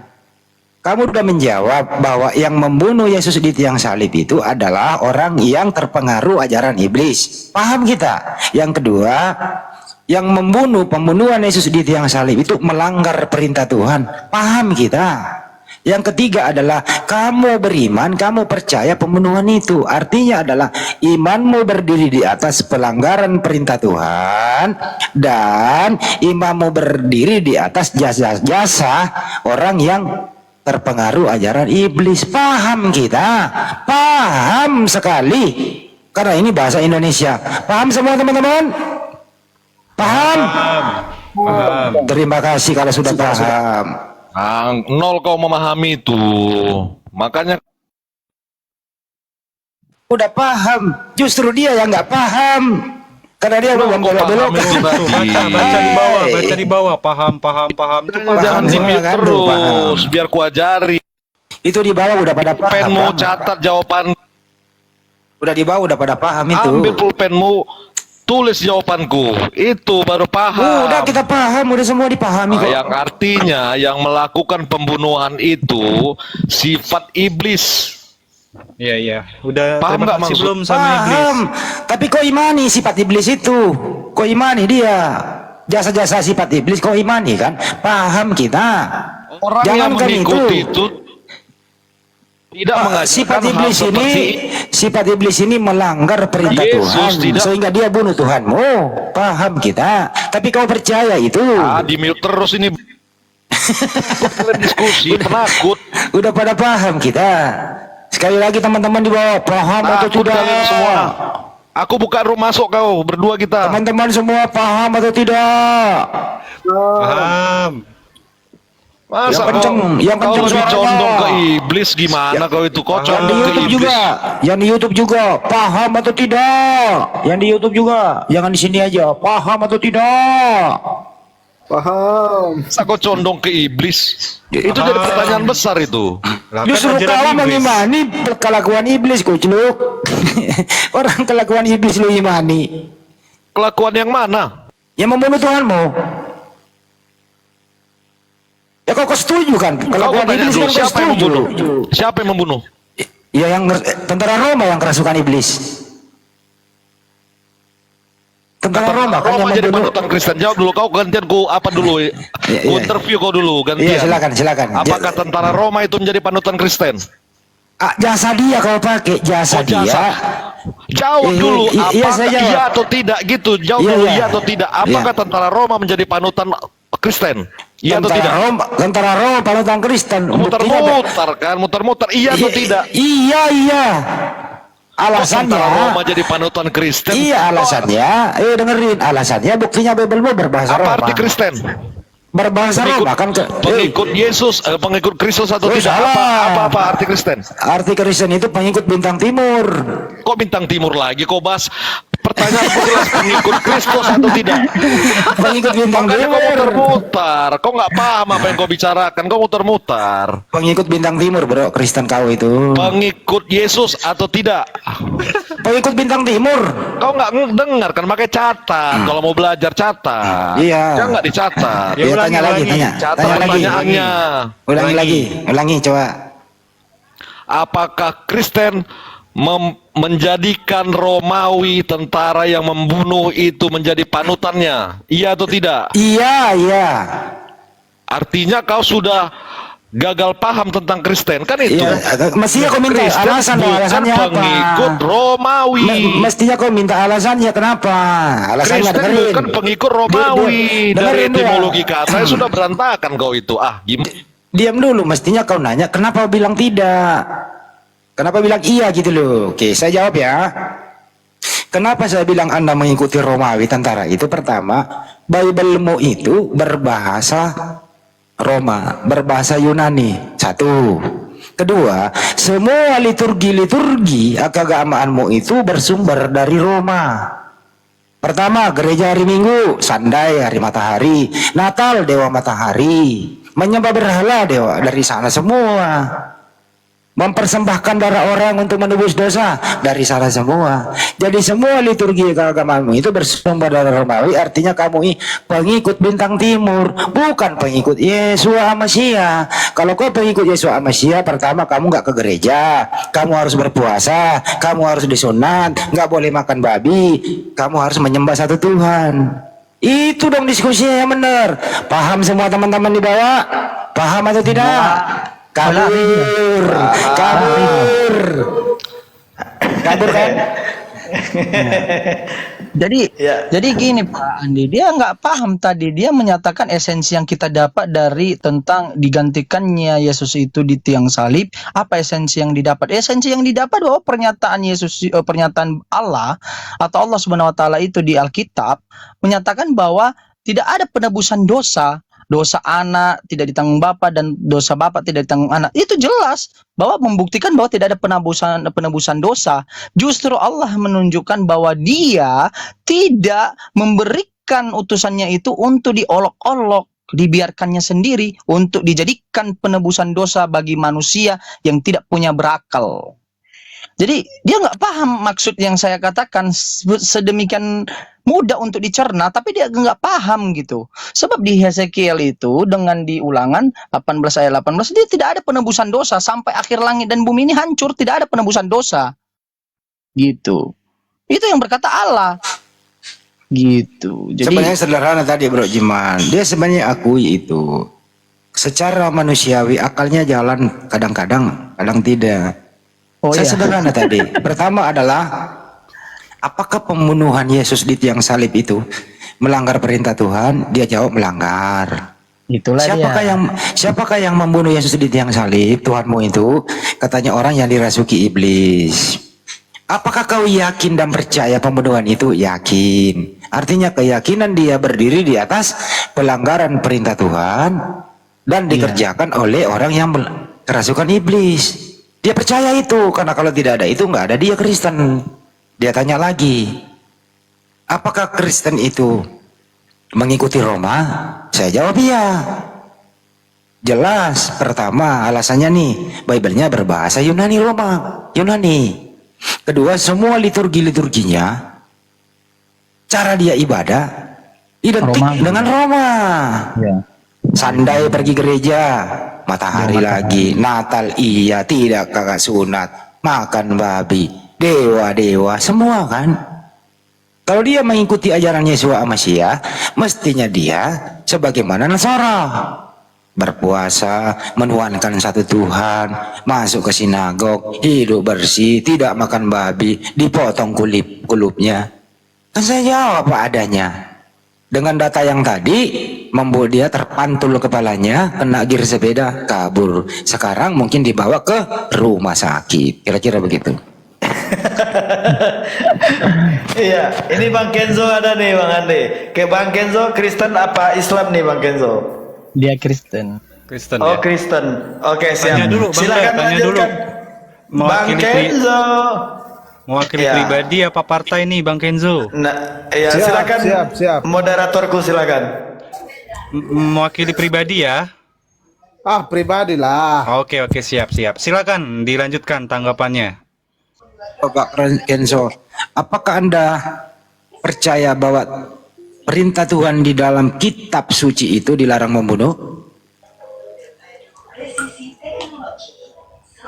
G: Kamu udah menjawab bahwa yang membunuh Yesus di tiang salib itu adalah orang yang terpengaruh ajaran iblis. Paham kita? Yang kedua, yang pembunuhan Yesus di tiang salib itu melanggar perintah Tuhan. Paham kita? Yang ketiga adalah kamu beriman, kamu percaya pembunuhan itu. Artinya adalah imanmu berdiri di atas pelanggaran perintah Tuhan dan imanmu berdiri di atas jasa-jasa orang yang terpengaruh ajaran iblis. Paham kita? Paham sekali. Karena ini bahasa Indonesia. Paham semua teman-teman? Paham?
F: Paham.
G: Terima kasih kalau sudah paham.
A: Nol kau memahami itu. Makanya
G: Udah paham. Justru dia yang nggak paham. Karena dia udah
A: kau
G: belok-belok.
A: pahami itu tadi.
F: Baca di bawah, paham. Itu
A: Jangan di mute
G: Kan,
A: terus biar kuajari.
G: Itu di bawah udah pada paham.
A: Penmu
G: Bang.
A: catat jawaban.
G: Udah di bawah udah pada paham itu.
A: Ambil pulpenmu, tulis jawabanku. Itu baru paham.
G: Udah kita paham, udah semua dipahami kok.
A: Yang artinya yang melakukan pembunuhan itu sifat iblis.
F: Iya. Udah
A: Paham
F: terima
A: nggak
F: kasih
A: maksud?
F: belum sama iblis?
G: Paham. Tapi kok imani sifat iblis itu? Kok imani dia? Jasa-jasa sifat iblis kok imani kan? Paham kita.
A: Orang yang
G: Jangankan
A: mengikuti itu tidak mengajarkan
G: sifat
A: hal
G: iblis ini,
A: seperti
G: sifat iblis ini melanggar perintah
A: Yesus
G: Tuhan
A: tidak-
G: sehingga dia bunuh Tuhanmu. Paham kita. Tapi kau percaya itu?
A: di mute terus ini. Kalian diskusi penakut.
G: Udah pada paham kita. Sekali lagi teman-teman di bawah, paham atau
A: Takut
G: tidak?
A: kalian semua. Aku buka room masuk kau berdua kita.
G: Teman-teman semua paham atau tidak?
F: Paham.
A: Masa
G: yang
A: kau
G: kenceng
A: lebih
G: suaranya.
A: condong ke iblis gimana kau itu? Kau
G: Yang di
A: condong ke
G: YouTube
A: iblis.
G: juga, yang di YouTube juga, paham atau tidak? Yang di YouTube juga, jangan di sini aja, paham atau tidak?
A: Masa kau condong ke iblis? Itu jadi pertanyaan besar itu.
F: Lah, kan
G: Justru
F: ajaran
G: kau
F: iblis.
G: mengimani kelakuan iblis, kucluk. Orang kelakuan iblis lu imani.
A: Kelakuan yang mana?
G: Yang membunuh Tuhanmu. Ya kau setuju kan?
A: Kau
G: Kelakuan
A: tanya
G: iblis
A: dulu,
G: kan kau
A: siapa yang
G: setuju.
A: membunuh? Siapa yang membunuh?
G: Ya yang tentara Roma yang kerasukan iblis. Tentara Roma kan
A: Roma
G: yang
A: jadi
G: membunuh.
A: panutan Kristen. Jawab dulu kau, gantian ku apa dulu? Ku interview kau dulu gantian.
G: Iya silakan.
A: Apakah tentara Roma itu menjadi panutan Kristen?
G: Jasa dia kau pakai jasa
A: Oh, jasa.
G: dia.
A: Jawab dulu,
G: Iya,
A: apakah
G: saya jawab.
A: iya atau tidak gitu? Jawab
G: Iya,
A: dulu
G: iya.
A: iya atau tidak. Apakah tentara Roma menjadi panutan Kristen? Iya atau tidak?
G: Tentara Roma panutan Kristen. Buktinya
A: Muter-muter kan, muter-muter. Iya atau tidak?
G: Iya. Alasannya.
A: Tentara Roma jadi panutan Kristen.
G: Iya alasannya. Dengerin alasannya. Buktinya Bibelmu berbahasa
A: Apa
G: Roma.
A: arti Kristen?
G: Berbahasa Roma kan
A: Pengikut Yesus, pengikut Kristus atau tidak?
G: salah.
A: Apa arti Kristen?
G: Arti Kristen itu pengikut bintang timur.
A: Kok bintang timur lagi? Kok bahas pertanyaan jelas pengikut Kristus atau tidak?
G: Pengikut bintang
A: Makanya kau
G: timur.
A: muter-muter. Kau nggak paham apa yang kau bicarakan. Kau muter-muter.
G: Pengikut bintang timur bro. Kristen kau itu.
A: Pengikut Yesus atau tidak?
G: Pengikut bintang timur.
A: Kau nggak dengar kan? Makanya catat. Kalau mau belajar catat.
G: Iya.
A: Jangan nggak dicatat.
G: Ya, tanya lagi.
A: Catat
G: Tanya lagi.
A: pertanyaannya.
G: Ulangi coba.
A: Apakah Kristen menjadikan Romawi tentara yang membunuh itu menjadi panutannya? Iya atau tidak?
G: Iya.
A: Artinya kau sudah gagal paham tentang Kristen kan itu?
G: Iya. Mestinya kau minta
A: Kristen
G: alasan dong.
A: bukan
G: Alasannya apa?
A: pengikut Romawi.
G: Mestinya kau minta alasannya kenapa? Alasannya
A: Kristen
G: dengerin.
A: bukan pengikut Romawi. Dari
G: Dengerin dia.
A: etimologi kata sudah berantakan kau itu. Gimana?
G: Diam dulu. Mestinya kau nanya kenapa bilang tidak? Kenapa bilang iya gitu loh? Oke, saya jawab ya. Kenapa saya bilang Anda mengikuti Romawi tentara itu? Pertama, Biblemu itu berbahasa Roma, berbahasa Yunani. Satu. Kedua, semua liturgi keagamaanmu itu bersumber dari Roma. Pertama, gereja hari Minggu, Sandai hari matahari, Natal dewa matahari, menyembah berhala dewa dari sana semua. Mempersembahkan darah orang untuk menebus dosa dari sana semua. Jadi semua liturgi keagamaanmu itu bersumber dari Romawi. Artinya kamu ini pengikut bintang timur, bukan pengikut Yesua Masia. Kalau kau pengikut Yesua Masia, pertama kamu nggak ke gereja, kamu harus berpuasa, kamu harus disunat, nggak boleh makan babi, kamu harus menyembah satu Tuhan. Itu dong diskusinya yang benar. Paham semua teman-teman di bawah? Paham atau tidak? Kabur kan?
B: Jadi gini Pak Andi, dia nggak paham tadi. Dia menyatakan esensi yang kita dapat dari tentang digantikannya Yesus itu di tiang salib. Apa esensi yang didapat? Esensi yang didapat bahwa pernyataan Yesus, pernyataan Allah atau Allah Subhanahu Wa Taala itu di Alkitab menyatakan bahwa tidak ada penebusan dosa. Dosa anak tidak ditanggung bapa dan dosa bapa tidak ditanggung anak. Itu jelas bahwa membuktikan bahwa tidak ada penebusan dosa. Justru Allah menunjukkan bahwa Dia tidak memberikan utusannya itu untuk diolok-olok, dibiarkannya sendiri untuk dijadikan penebusan dosa bagi manusia yang tidak punya berakal. Jadi dia nggak paham maksud yang saya katakan sedemikian mudah untuk dicerna, tapi dia nggak paham gitu. Sebab di Hesekiel itu dengan di Ulangan 18 ayat 18 dia tidak ada penebusan dosa sampai akhir langit dan bumi ini hancur, tidak ada penebusan dosa. Gitu. Itu yang berkata Allah. Gitu. Jadi
G: sebenarnya sederhana tadi Bro Jiman. Dia sebenarnya akui itu. Secara manusiawi akalnya jalan kadang-kadang, kadang tidak. Saya sederhana tadi. Pertama adalah apakah pembunuhan Yesus di tiang salib itu melanggar perintah Tuhan? Dia jawab melanggar.
B: itulah
G: Siapakah yang membunuh Yesus di tiang salib? Tuhanmu itu katanya orang yang dirasuki iblis. Apakah kau yakin dan percaya pembunuhan itu? Yakin. Artinya keyakinan dia berdiri di atas pelanggaran perintah Tuhan dan dikerjakan oleh orang yang kerasukan iblis. Dia percaya itu, karena kalau tidak ada itu nggak ada dia Kristen. Dia tanya lagi, apakah Kristen itu mengikuti Roma? Saya jawab iya. Jelas. Pertama alasannya nih, Bible-nya berbahasa Yunani Roma, Yunani. Kedua, semua liturginya, cara dia ibadah identik dengan Roma.
B: Ya.
G: Sandai pergi gereja, matahari lagi, Natal iya, tidak kakak sunat, makan babi, dewa-dewa, semua kan. Kalau dia mengikuti ajaran Yesus Masiah, mestinya dia sebagaimana Nasara, berpuasa, menuhankan satu Tuhan, masuk ke sinagog, hidup bersih, tidak makan babi, dipotong kulupnya. Kan saya jawab apa adanya. Dengan data yang tadi, membuat dia terpantul kepalanya, kena gear sepeda, kabur. Sekarang mungkin dibawa ke rumah sakit. Kira-kira begitu.
C: Iya, ini Bang Kenzo ada nih Bang Ande. Kayak Bang Kenzo Kristen apa Islam nih Bang Kenzo?
B: Dia Kristen.
F: Kristen
C: Oh
F: ya.
C: Kristen. Oke siap.
F: Tanya dulu, Bang
C: Silakan
F: tanya dulu.
C: lanjutkan. Bang Kenzo.
F: Mewakili
C: Ya.
F: pribadi apa partai nih Bang Kenzo?
C: Nah, ya
H: Siap,
C: silakan.
H: siap.
C: Moderatorku silakan.
F: Mewakili pribadi ya.
H: Ah, pribadi lah.
F: Oke siap. Silakan dilanjutkan tanggapannya.
G: Bapak Kenzo, apakah Anda percaya bahwa perintah Tuhan di dalam kitab suci itu dilarang membunuh?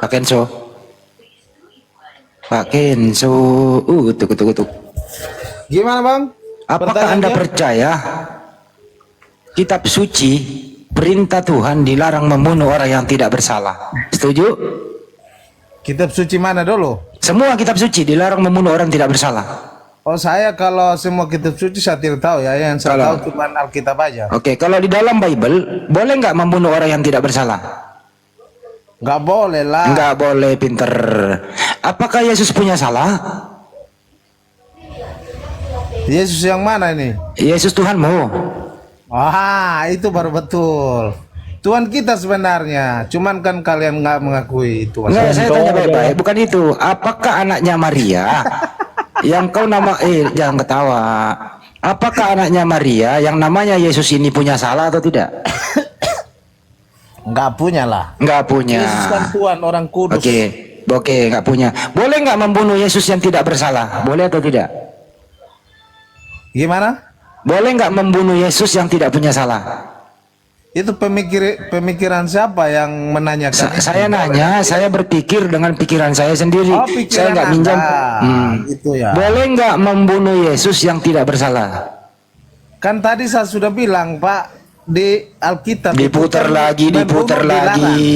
G: Pak Kenzo. Pak Kenzo, tuh.
H: Gimana, Bang?
G: Apakah Anda
H: Pertanyaannya?
G: percaya kitab suci perintah Tuhan dilarang membunuh orang yang tidak bersalah? Setuju?
H: Kitab suci mana dulu?
G: Semua kitab suci dilarang membunuh orang tidak bersalah.
H: Oh, saya kalau semua kitab suci saya tidak tahu ya. Yang saya
G: Kalau-
H: tahu cuma Alkitab aja.
G: Oke, kalau di dalam Bible boleh nggak membunuh orang yang tidak bersalah?
H: Nggak boleh lah.
G: Nggak boleh, pinter. Apakah Yesus punya salah?
H: Yesus yang mana ini?
G: Yesus Tuhanmu.
H: Ah, itu baru betul. Tuhan kita sebenarnya. Cuman kan kalian nggak mengakui Tuhan.
G: Enggak, saya tanya baik-baik, bukan itu. Apakah anaknya Maria yang kau nama jangan ketawa. Apakah anaknya Maria yang namanya Yesus ini punya salah atau tidak?
H: Nggak punya lah.
G: Nggak punya.
H: Yesus kan Tuhan, orang kudus.
G: Oke, nggak punya. Boleh nggak membunuh Yesus yang tidak bersalah? Boleh atau tidak?
H: Gimana?
G: Boleh nggak membunuh Yesus yang tidak punya salah?
H: Itu pemikiran siapa yang menanyakan?
G: Saya nanya, saya berpikir dengan pikiran saya sendiri.
H: Oh,
G: Saya
H: pikiran
G: nggak minjam.
H: Anda. Itu ya.
G: Boleh nggak membunuh Yesus yang tidak bersalah?
H: Kan tadi saya sudah bilang, Pak, di Alkitab itu
G: Diputar
H: kan
G: lagi,
H: membunuh
G: diputar
H: dilarang.
G: lagi.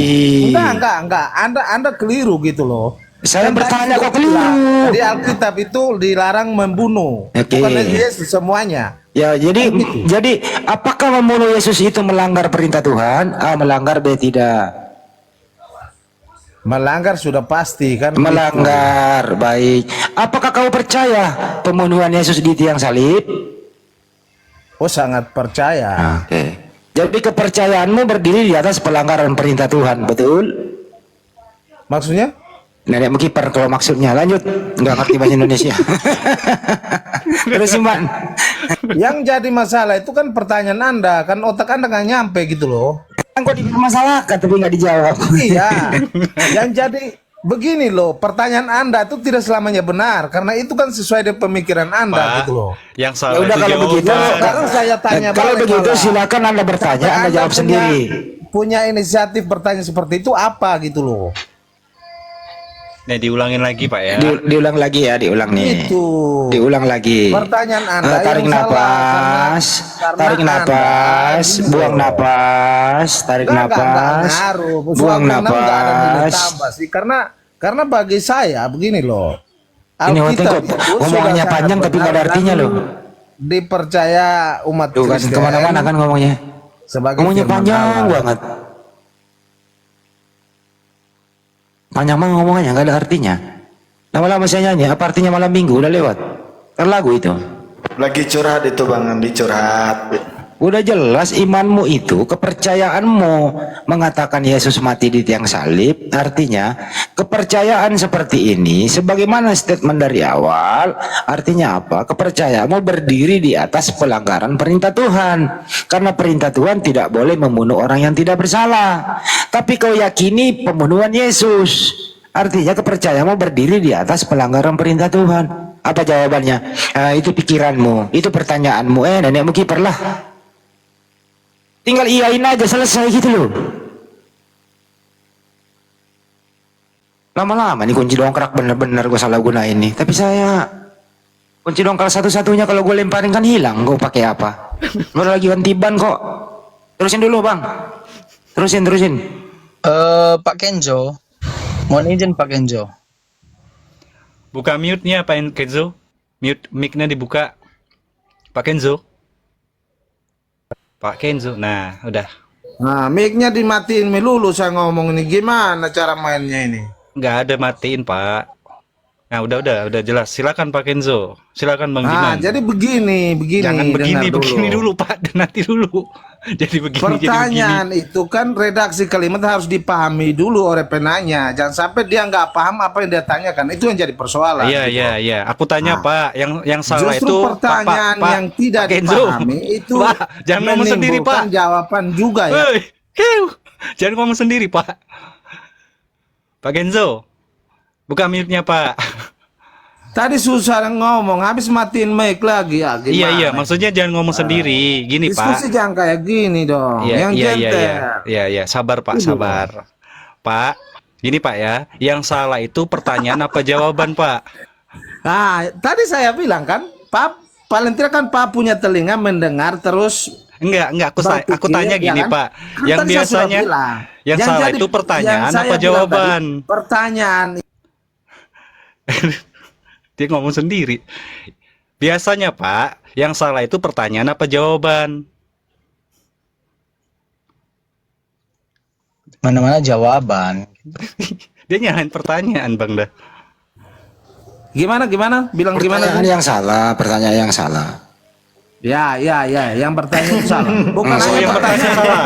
H: Enggak. Anda keliru gitu loh.
G: Saya
H: Kan
G: bertanya
H: tadi
G: kok
H: saya bilang,
G: keliru.
H: Di Alkitab itu dilarang membunuh.
G: Oke.
H: Bukan Yesus semuanya.
G: Ya, jadi apakah membunuh Yesus itu melanggar perintah Tuhan? A, melanggar, B, tidak.
H: Melanggar sudah pasti kan.
G: Melanggar, baik. Apakah kau percaya pembunuhan Yesus di tiang salib?
H: Oh, sangat percaya.
G: Oke. Jadi kepercayaanmu berdiri di atas pelanggaran perintah Tuhan, betul?
H: Maksudnya?
G: Nenek kiper kalau maksudnya. Lanjut, nggak ngerti bahasa Indonesia. Terus Iman.
H: Yang jadi masalah itu kan pertanyaan Anda, kan otak Anda nggak nyampe gitu loh.
G: Kok dipermasalahkan tapi nggak dijawab.
H: Iya. Yang jadi begini loh, pertanyaan Anda itu tidak selamanya benar karena itu kan sesuai dengan pemikiran Anda
F: Pak,
H: gitu loh.
F: yang
G: Ya
F: salah
G: udah
F: itu
G: kalau begitu,
F: jawaban.
H: Sekarang saya tanya
G: kalau
H: balik
G: begitu
H: malah.
G: silakan Anda bertanya, Anda jawab sendiri.
H: Punya inisiatif bertanya seperti itu apa gitu loh.
F: Nih diulangin lagi Pak ya.
G: Diulang lagi ya, diulang nih.
H: Itu.
G: Diulang lagi.
H: Pertanyaan Anda
G: Tarik
H: yang salah,
G: napas,
H: karena
G: tarik
H: Anda
G: napas,
H: gitu.
G: buang napas, tarik
H: Enggak
G: napas,
H: ngaruh. Soal
G: buang
H: keenam nggak ada nilai
G: napas.
H: tambah sih. Karena bagi saya begini loh.
G: Ini waktu
H: Alkitab
G: kok
H: itu sudah
G: ngomongannya
H: sangat
G: panjang tapi nggak ada
H: benar
G: artinya
H: dan
G: loh.
H: Dipercaya umat
G: Tuh kan
H: Kristen
G: kemana-mana kan ngomongnya.
H: sebagai
G: Ngomongnya
H: firman
G: panjang
H: Allah.
G: banget. Panjang banget ngomongannya nggak ada artinya. Lama-lama saya nyanyi, apa artinya malam minggu udah lewat. Kan lagu itu.
C: Lagi curhat itu Bang Andi, curhat.
G: Udah jelas imanmu itu, kepercayaanmu mengatakan Yesus mati di tiang salib. Artinya kepercayaan seperti ini sebagaimana statement dari awal. Artinya apa? Kepercayaanmu berdiri di atas pelanggaran perintah Tuhan. Karena perintah Tuhan tidak boleh membunuh orang yang tidak bersalah. Tapi kau yakini pembunuhan Yesus. Artinya kepercayaanmu berdiri di atas pelanggaran perintah Tuhan. Apa jawabannya? Itu pikiranmu, itu pertanyaanmu. Nenekmu kiper lah. Tinggal iyain aja, selesai gitu loh. Lama-lama nih kunci dongkrak bener-bener gue salah gunain nih. Tapi saya kunci dongkrak satu-satunya kalau gue lemparin kan hilang. Gue pakai apa? Lu lagi ganti ban kok. Terusin dulu bang. Terusin.
B: Pak Kenzo, mohon izin Pak Kenzo.
F: Buka mute-nya Pak Kenzo. Mute mic-nya dibuka. Pak Kenzo. Pak Kenzo. Nah, udah.
H: Nah, mic-nya dimatiin melulu saya ngomong ini. Gimana cara mainnya ini?
F: Nggak ada matiin, Pak. Nah, udah jelas. Silakan Pak Kenzo. Silakan Bang Jiman.
H: Jadi begini.
F: Jangan begini
H: dengar
F: dulu Pak. Nanti dulu. Jadi begini
H: Pertanyaan
F: jadi begini.
H: itu kan redaksi kalimat harus dipahami dulu oleh penanya. Jangan sampai dia nggak paham apa yang dia tanyakan. Itu yang jadi persoalan.
F: Iya. Aku tanya Pak, yang salah
H: Justru
F: itu
H: pertanyaan
F: Pak,
H: yang tidak
F: Pak Kenzo.
H: dipahami itu
F: Pak, jangan ngomong sendiri Pak.
H: menimbulkan jawaban juga ya.
F: Hei, jangan ngomong sendiri Pak. Pak Kenzo, buka mute-nya Pak.
H: Tadi susah ngomong, habis matiin mic lagi ya. Gimana?
F: Iya, maksudnya jangan ngomong sendiri. Gini
H: Diskusi
F: Pak.
H: jangan kayak gini dong. Yang genter.
F: Iya, sabar Pak, sabar. Pak, gini Pak ya, yang salah itu pertanyaan apa jawaban Pak?
H: Nah, tadi saya bilang kan, Pak, paling tidak kan Pak punya telinga mendengar terus.
F: Enggak, aku tanya
H: berpikir,
F: gini
H: ya kan?
F: Pak.
H: Kan
F: Yang
H: tadi saya sudah
F: biasanya
H: bilang.
F: yang salah itu pertanyaan
H: yang saya
F: apa
H: bilang
F: jawaban?
H: tadi, pertanyaan.
F: Dia ngomong sendiri. Biasanya Pak, yang salah itu pertanyaan apa jawaban?
B: Mana-mana jawaban.
G: Dia nyalain pertanyaan Bang dah.
H: Gimana? Bilang gimana?
G: Pertanyaan yang salah.
H: Ya, yang bertanya itu salah. Bukan hanya
F: yang
H: pertanyaan
F: bertanya salah.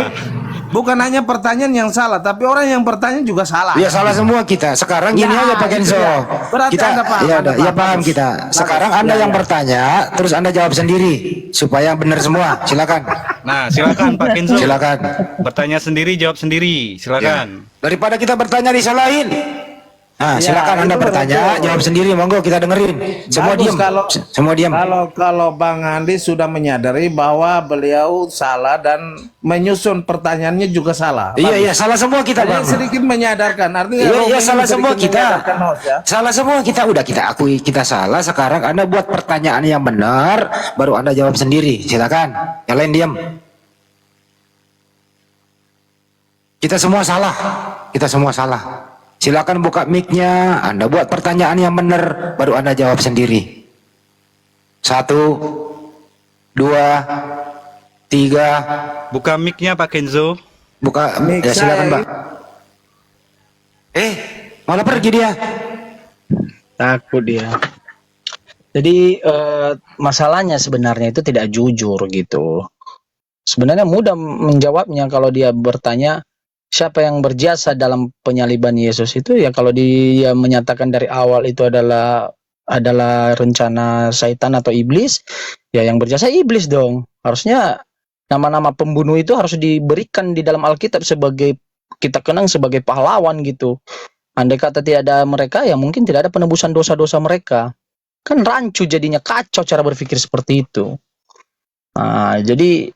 H: Bukan hanya pertanyaan yang salah, tapi orang yang bertanya juga salah.
G: Iya salah semua kita. Sekarang gini
H: Ya,
G: aja Pak
H: itu
G: Kenzo.
H: ya. Berarti
G: Kita
H: Anda paham,
G: ya
H: Anda
G: ya
H: paham.
G: paham
H: Bagus.
G: kita. Sekarang
H: Bagus.
G: Anda
H: Ya,
G: yang
H: ya.
G: bertanya, terus Anda jawab sendiri supaya benar semua. Silakan.
F: Nah, silakan Pak Kenzo.
G: Silakan.
F: Bertanya sendiri, jawab sendiri. Silakan.
G: Daripada kita bertanya disalahin. Nah,
H: Ya,
G: silakan Anda
H: itu
G: bertanya,
H: betul.
G: jawab sendiri, monggo kita dengerin. Semua
H: Bagus
G: diam.
H: kalau
G: diam.
H: Kalau Bang Andi sudah menyadari bahwa beliau salah dan menyusun pertanyaannya juga salah.
G: Iya, salah semua kita,
H: Hanya
G: Bang.
H: sedikit menyadarkan. Artinya
G: Iya,
H: Romi
G: salah
H: sedikit
G: semua kita.
H: menyadarkan host, ya.
G: Salah semua kita, udah kita akui kita salah. Sekarang Anda buat pertanyaan yang benar, baru Anda jawab sendiri. Silakan. Yang lain diam. Kita semua salah. Silakan buka mic-nya, Anda buat pertanyaan yang benar, baru Anda jawab sendiri. 1, 2, 3.
F: Buka mic-nya Pak Kenzo.
G: Buka
H: Mic
G: ya, silakan,
H: saya.
G: Mbak. Malah pergi dia.
B: Takut dia. Jadi masalahnya sebenarnya itu tidak jujur gitu. Sebenarnya mudah menjawabnya kalau dia bertanya siapa yang berjasa dalam penyaliban Yesus itu, ya kalau dia menyatakan dari awal itu adalah rencana syaitan atau iblis, ya yang berjasa iblis dong. Harusnya nama-nama pembunuh itu harus diberikan di dalam Alkitab sebagai kita kenang sebagai pahlawan gitu. Andai kata tidak ada mereka, ya mungkin tidak ada penebusan dosa-dosa mereka. Kan rancu jadinya, kacau cara berpikir seperti itu. Nah, jadi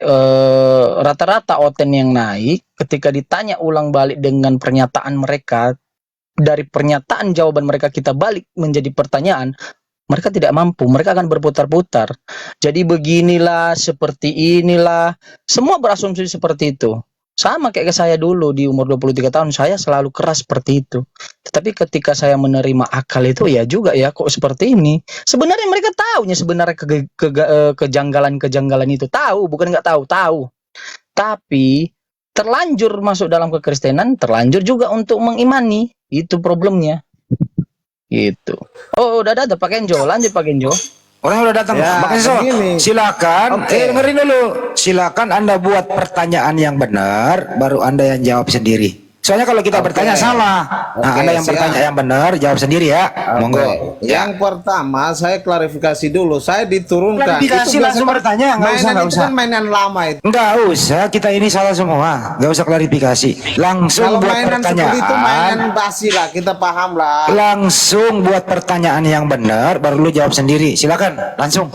B: rata-rata oten yang naik ketika ditanya ulang balik dengan pernyataan mereka, dari pernyataan jawaban mereka kita balik menjadi pertanyaan, mereka tidak mampu, mereka akan berputar-putar. Jadi beginilah, seperti inilah, semua berasumsi seperti itu. Sama kayak saya dulu di umur 23 tahun, saya selalu keras seperti itu. Tetapi ketika saya menerima akal itu, ya juga ya kok seperti ini. Sebenarnya mereka tahunya sebenarnya kejanggalan-kejanggalan itu. Tahu, bukan nggak tahu. Tapi terlanjur masuk dalam kekristenan, terlanjur juga untuk mengimani. Itu problemnya. Gitu. Oh, udah ada Pak Kenjo. Lanjut Pak Kenjo.
G: Orang udah datang.
H: Ya,
G: Makanya so,
H: begini.
G: silakan.
H: Oke.
G: Dengerin dulu. Silakan Anda buat pertanyaan yang benar, baru Anda yang jawab sendiri. Soalnya kalau kita bertanya salah. Nah,
H: Oke,
G: Anda yang
H: siap.
G: bertanya yang benar, jawab sendiri ya. Monggo.
H: Oke. Yang pertama saya klarifikasi dulu. Saya diturunkan.
G: Klarifikasi
H: Itu
G: langsung
H: biasa
G: bertanya, nggak usah,
H: mainan
G: nggak
H: itu
G: usah.
H: kan mainan lama itu.
G: Enggak usah, kita ini salah semua. Enggak usah klarifikasi. Langsung
H: Kalau
G: buat
H: mainan
G: pertanyaan.
H: seperti itu mainan basi lah, kita paham lah.
G: Langsung buat pertanyaan yang benar, baru lu jawab sendiri. Silakan, langsung.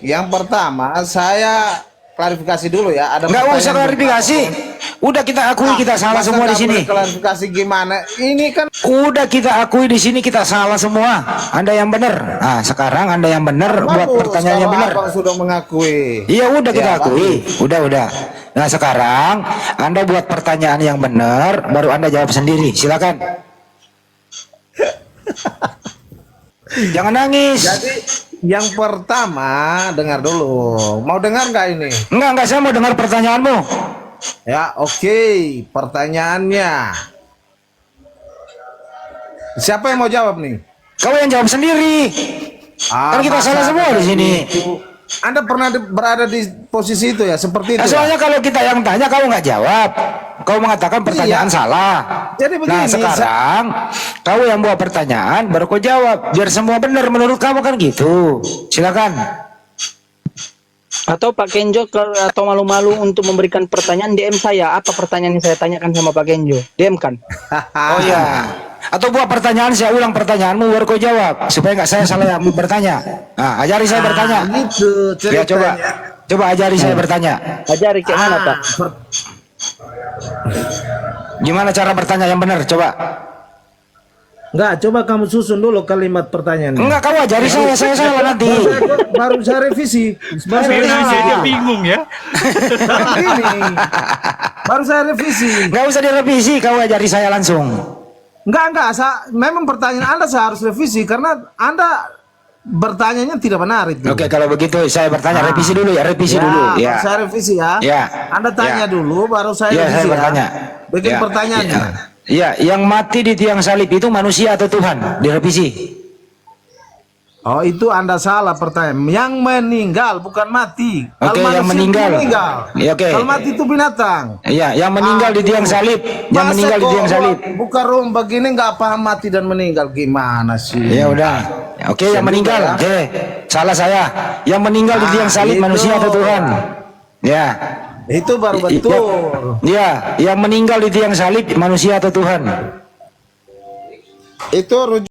H: Yang pertama saya klarifikasi dulu ya. Ada
G: Enggak usah
H: pertanyaan
G: klarifikasi. Udah kita akui kita salah
H: masa
G: semua di
H: nggak
G: sini.
H: boleh klarifikasi gimana? Ini kan
G: Udah kita akui di sini kita salah semua. Anda yang benar. Nah, sekarang Anda yang benar buat
H: bagus
G: pertanyaan yang
H: kalau
G: benar.
H: Abang sudah mengakui.
G: Iya udah kita
H: Ya,
G: akui. Udah. Nah sekarang Anda buat pertanyaan yang benar, baru Anda jawab sendiri. Silakan. Jangan nangis.
H: Jadi yang pertama dengar dulu. Mau dengar nggak ini?
G: Enggak, saya mau dengar pertanyaanmu.
H: Ya, oke. Pertanyaannya. Siapa yang mau jawab nih?
G: Kau yang jawab sendiri. Kan kita
H: masa
G: salah semua
H: ada
G: di sini.
H: itu? Anda pernah berada di posisi itu ya, seperti itu.
G: Nah,
H: Ya?
G: soalnya kalau kita yang tanya kau nggak jawab. Kau mengatakan pertanyaan
H: Iya.
G: salah.
H: Jadi
G: Nah
H: begini,
G: sekarang kau yang buat pertanyaan baru kau jawab. Biar semua benar menurut kamu kan gitu. Silakan.
B: Atau Pak Kenjo atau malu-malu untuk memberikan pertanyaan DM saya. Apa pertanyaan yang saya tanyakan sama Pak Kenjo? DM kan.
G: Oh ya. Atau buat pertanyaan saya ulang pertanyaanmu baru kau jawab supaya nggak saya salah yang bertanya. Nah, ajari saya bertanya.
H: Gitu
G: Ya
H: ceritanya.
G: coba ajari saya bertanya.
B: Ajari kayak mana Pak?
G: Gimana cara bertanya yang benar? Coba.
H: Enggak, coba kamu susun dulu kalimat pertanyaannya.
G: Enggak, kamu ajari saya salah nanti.
H: Baru saya revisi. Baru saya
F: Dia bingung ya.
H: Baru saya revisi.
G: Nggak usah direvisi, kau ajari saya langsung.
H: Enggak. Memang pertanyaan Anda saya harus revisi karena Anda bertanyanya tidak benar itu.
G: Oke, kalau begitu saya bertanya, revisi dulu ya, revisi dulu.
H: Baru
G: Ya.
H: saya revisi ya.
G: Ya.
H: Anda tanya
G: Ya.
H: dulu, baru saya
G: Ya,
H: revisi
G: saya bertanya.
H: Bikin
G: Ya.
H: pertanyaannya.
G: Ya, yang mati di tiang salib itu manusia atau Tuhan? Direvisi.
H: Oh, itu Anda salah pertanyaan. Yang meninggal bukan mati.
G: Oke, yang
H: manusia
G: meninggal.
H: itu meninggal.
G: Ya, oke.
H: Kalau mati itu binatang.
G: Iya, yang meninggal di tiang salib, yang
H: Masa
G: meninggal di
H: kok
G: tiang salib.
H: buka room begini nggak paham mati dan meninggal gimana sih?
G: Ya udah. Oke, yang meninggal. Oke. Salah saya. Yang meninggal di tiang salib
H: itu.
G: manusia atau Tuhan? Ya.
H: Itu baru betul.
G: Ya, yang meninggal di tiang salib manusia atau Tuhan?
H: Itu rujuk